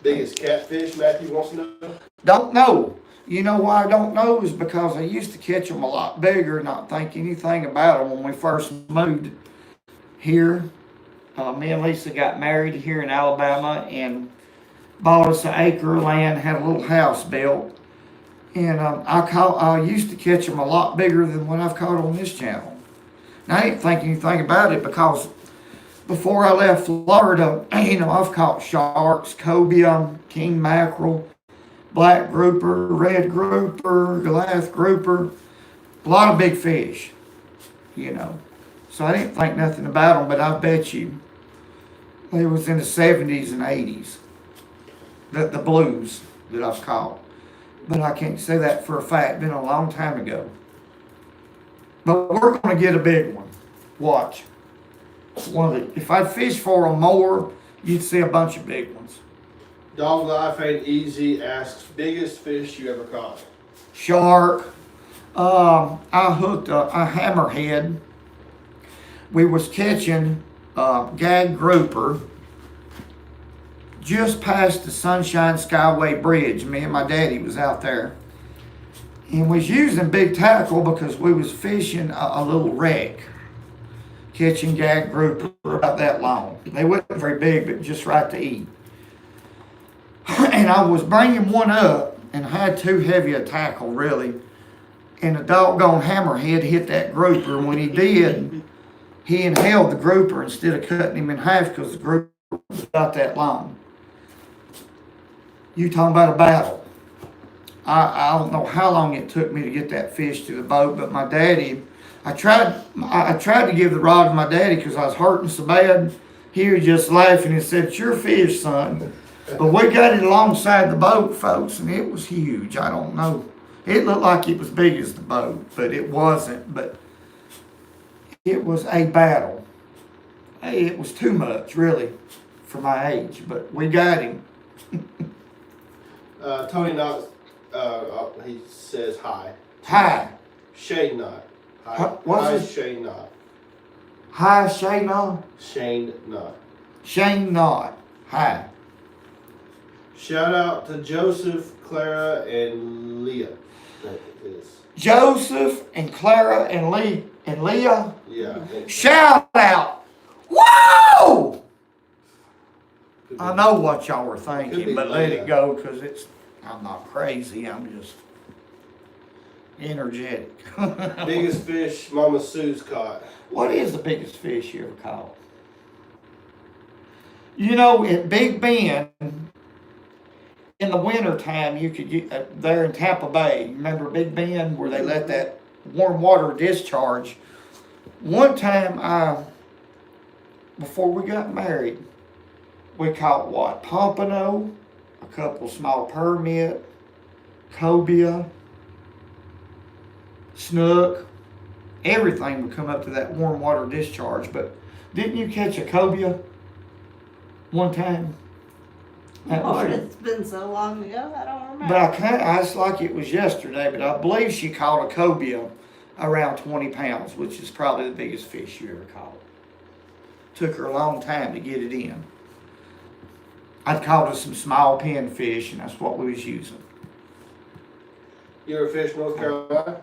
Biggest catfish, Matthew wants to know. Don't know. You know why I don't know is because I used to catch them a lot bigger, not think anything about them when we first moved here. Me and Lisa got married here in Alabama and bought us an acre of land, had a little house built. And I used to catch them a lot bigger than what I've caught on this channel. And I didn't think anything about it because before I left Florida, I've caught sharks, cobia, king mackerel, black grouper, red grouper, Goliath grouper, a lot of big fish, So I didn't think nothing about them, but I bet you they was in the 70s and 80s, the blues that I've caught. But I can't say that for a fact, been a long time ago. But we're going to get a big one. Watch. If I fish for them more, you'd see a bunch of big ones. Dog Life Ain't Easy asks, biggest fish you ever caught? Shark. I hooked a hammerhead. We was catching gag grouper just past the Sunshine Skyway Bridge. Me and my daddy was out there. And was using big tackle because we was fishing a little wreck. Catching gag grouper about that long. They wasn't very big, but just right to eat. And I was bringing one up and had too heavy a tackle, really. And the doggone hammerhead hit that grouper. And when he did, he inhaled the grouper instead of cutting him in half because the grouper was about that long. You talking about a battle. I don't know how long it took me to get that fish to the boat, but my daddy, I tried to give the rod to my daddy because I was hurting so bad. He was just laughing and said, "It's your fish, son." But we got it alongside the boat, folks, and it was huge. I don't know. It looked like it was big as the boat, but it wasn't. But it was a battle. It was too much, really, for my age, but we got him. Tony Knox, he says hi. Hi. Shane Knott. Hi. What's Hi, his- Shane Knott. Hi, Shane Knott. Shane Knott. Shane Knott. Hi. Shout out to Joseph, Clara, and Leah. That is. Joseph and Clara and Leah. Yeah. Shout out. Whoa! I know what y'all were thinking, but let it go because I'm not crazy. I'm just energetic. Biggest fish Mama Sue's caught. What is the biggest fish you ever caught? You know, at Big Bend, in the wintertime, you could, there in Tampa Bay, remember Big Bend where they let that warm water discharge? One time, before we got married, we caught what? Pompano, a couple small permit, cobia, snook, everything would come up to that warm water discharge. But didn't you catch a cobia one time? Lord, it's been so long ago, I don't remember. But it's like it was yesterday, but I believe she caught a cobia around 20 pounds, which is probably the biggest fish you ever caught. Took her a long time to get it in. I'd caught her some small pinfish, and that's what we was using. You ever fish North Carolina?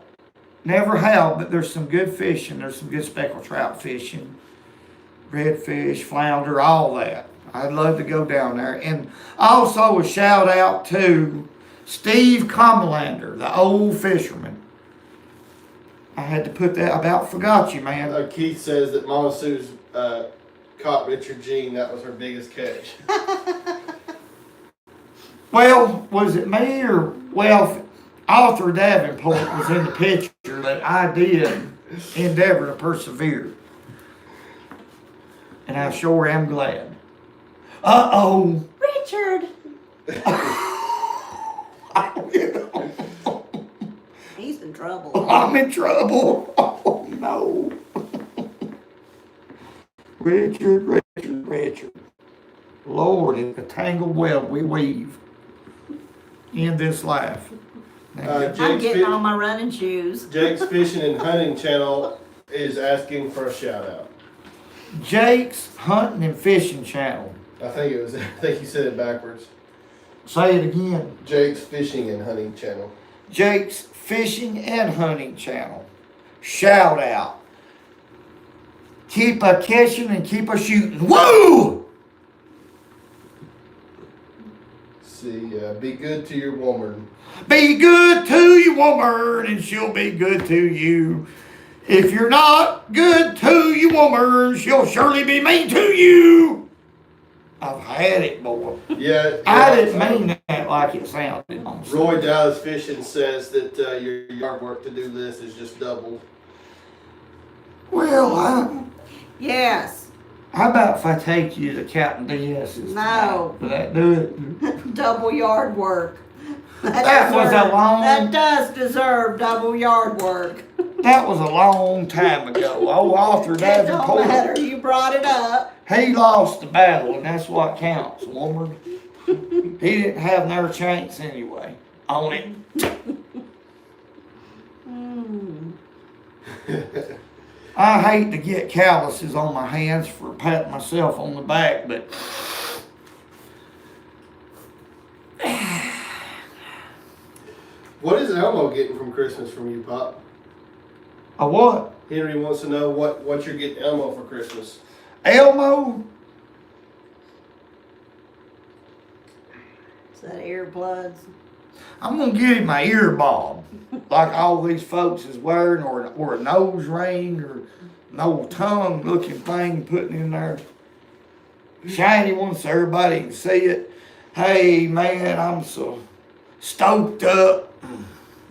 Never have, but there's some good fishing. There's some good speckled trout fishing. Redfish, flounder, all that. I'd love to go down there. And also a shout out to Steve Comalander, the old fisherman. I had to put that, I about forgot you, man. Keith says that Mama Sue's caught Richard Jean. That was her biggest catch. Well, was it me or, well, Arthur Davenport was in the picture that I did endeavor to persevere. And I sure am glad. Uh-oh. Richard! He's in trouble. I'm in trouble. Oh, no. Richard. Lord, it's a tangled web we weave in this life. I'm getting on my running shoes. Jake's Fishing and Hunting Channel is asking for a shout out. Jake's Hunting and Fishing Channel. I think you said it backwards. Say it again. Jake's Fishing and Hunting Channel. Jake's Fishing and Hunting Channel. Shout out. Keep a catching and keep a shooting. Woo! See, be good to your woman. Be good to your woman and she'll be good to you. If you're not good to your woman, she'll surely be mean to you. I've had it, boy. Yeah. I didn't mean that like it sounded. Roy Dallas Fishing says that your yard work to-do list is just doubled. Well, Yes. how about if I take you to Captain DS's? No. Will that do it? Double yard work. That was a long... That does deserve double yard work. That was a long time ago. Old Arthur It don't Davenport. matter, you brought it up. He lost the battle, and that's what counts, woman. He didn't have no chance anyway on it. I hate to get calluses on my hands for patting myself on the back, but What is Elmo getting from Christmas from you, Pop? a what? Henry wants to know what you're getting Elmo for Christmas. Elmo? Is that earplugs? I'm gonna get him my ear bob, like all these folks is wearing, or a nose ring, or an old tongue-looking thing putting in there. Shiny one so everybody can see it. Hey man, I'm so stoked up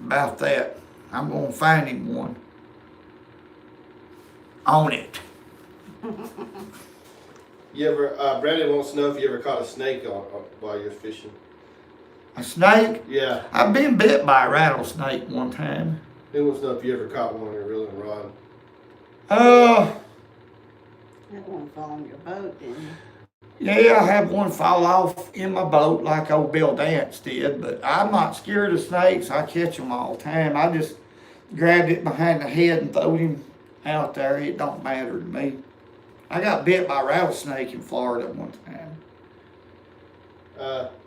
about that. I'm gonna find him one. On it. You ever? Brandon wants to know if you ever caught a snake while you're fishing. A snake? Yeah. I've been bit by a rattlesnake one time. He wants to know if you ever caught one on your reeling rod. That won't fall on your boat, didn't you? Yeah, I had one fall off in my boat like old Bill Dance did, but I'm not scared of snakes. I catch them all the time. I just grabbed it behind the head and threw him out there. It don't matter to me. I got bit by a rattlesnake in Florida one time.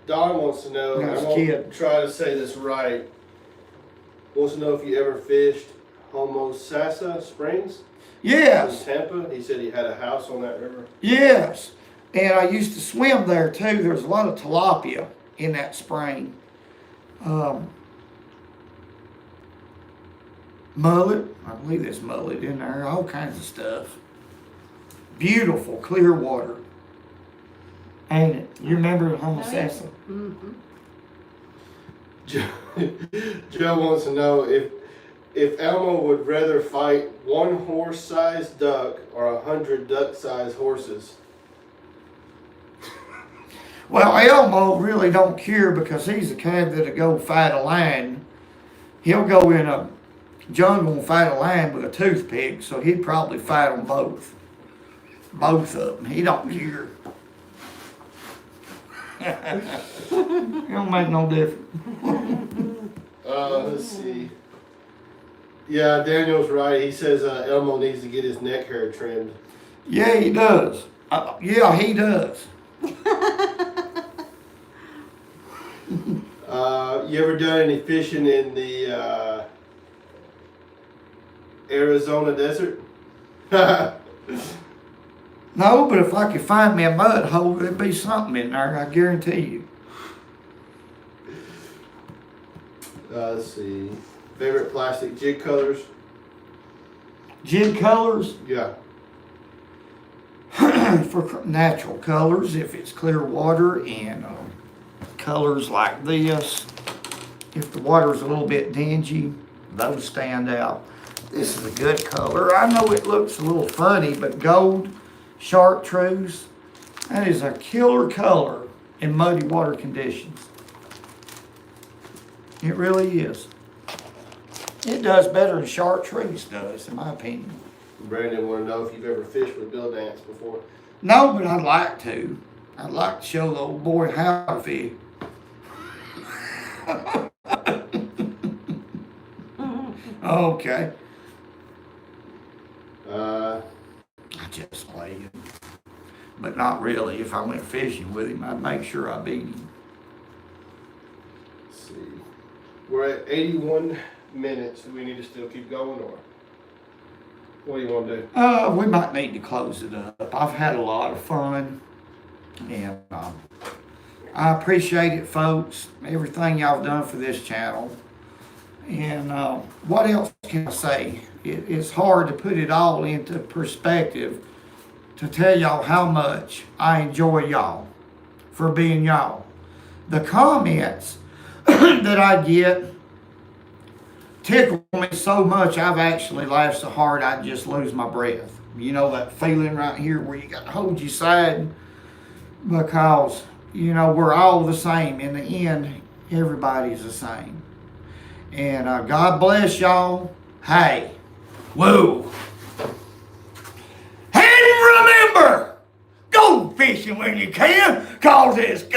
Don wants to know, When I and was I a won't kid. try to say this right. Wants to know if you ever fished Homosassa Springs Yes, in Tampa. He said he had a house on that river. yes. And I used to swim there too. There's a lot of tilapia in that spring. Mullet, I believe there's mullet in there, all kinds of stuff. Beautiful, clear water. Ain't it? You remember Homosassa? Mm-hmm. Joe wants to know if Elmo would rather fight one horse-sized duck or 100 duck-sized horses. Well, Elmo really don't care because he's the kind that'll go fight a lion. He'll go in a jungle and fight a lion with a toothpick, so he'd probably fight them both. Both of them. He don't care. It don't make no difference. Let's see. Yeah, Daniel's right. He says Elmo needs to get his neck hair trimmed. Yeah, he does. Yeah, he does. You ever done any fishing in the Arizona desert? No, but if I could find me a mud hole, there'd be something in there, I guarantee you. Let's see. Favorite plastic jig colors? Jig colors? Yeah. For natural colors, if it's clear water, and colors like this, if the water's a little bit dingy, those stand out. This is a good color. I know it looks a little funny, but gold chartreuse, that is a killer color in muddy water conditions. It really is. It does better than chartreuse does, in my opinion. Brandon want to know if you've ever fished with Bill Dance before. No, but I'd like to. I'd like to show the old boy how to fish. Okay. I just play him. But not really. If I went fishing with him, I'd make sure I beat him. Let's see. We're at 81 minutes. Do we need to still keep going, or what do you want to do? We might need to close it up. I've had a lot of fun. And I appreciate it, folks. Everything y'all done for this channel. And what else can I say? It's hard to put it all into perspective to tell y'all how much I enjoy y'all for being y'all. The comments that I get tickle me so much, I've actually laughed so hard I just lose my breath. You know that feeling right here where you got to hold your side, because, you know, we're all the same. In the end, everybody's the same. And God bless y'all. Hey, woo. And remember, go fishing when you can, 'cause it's good.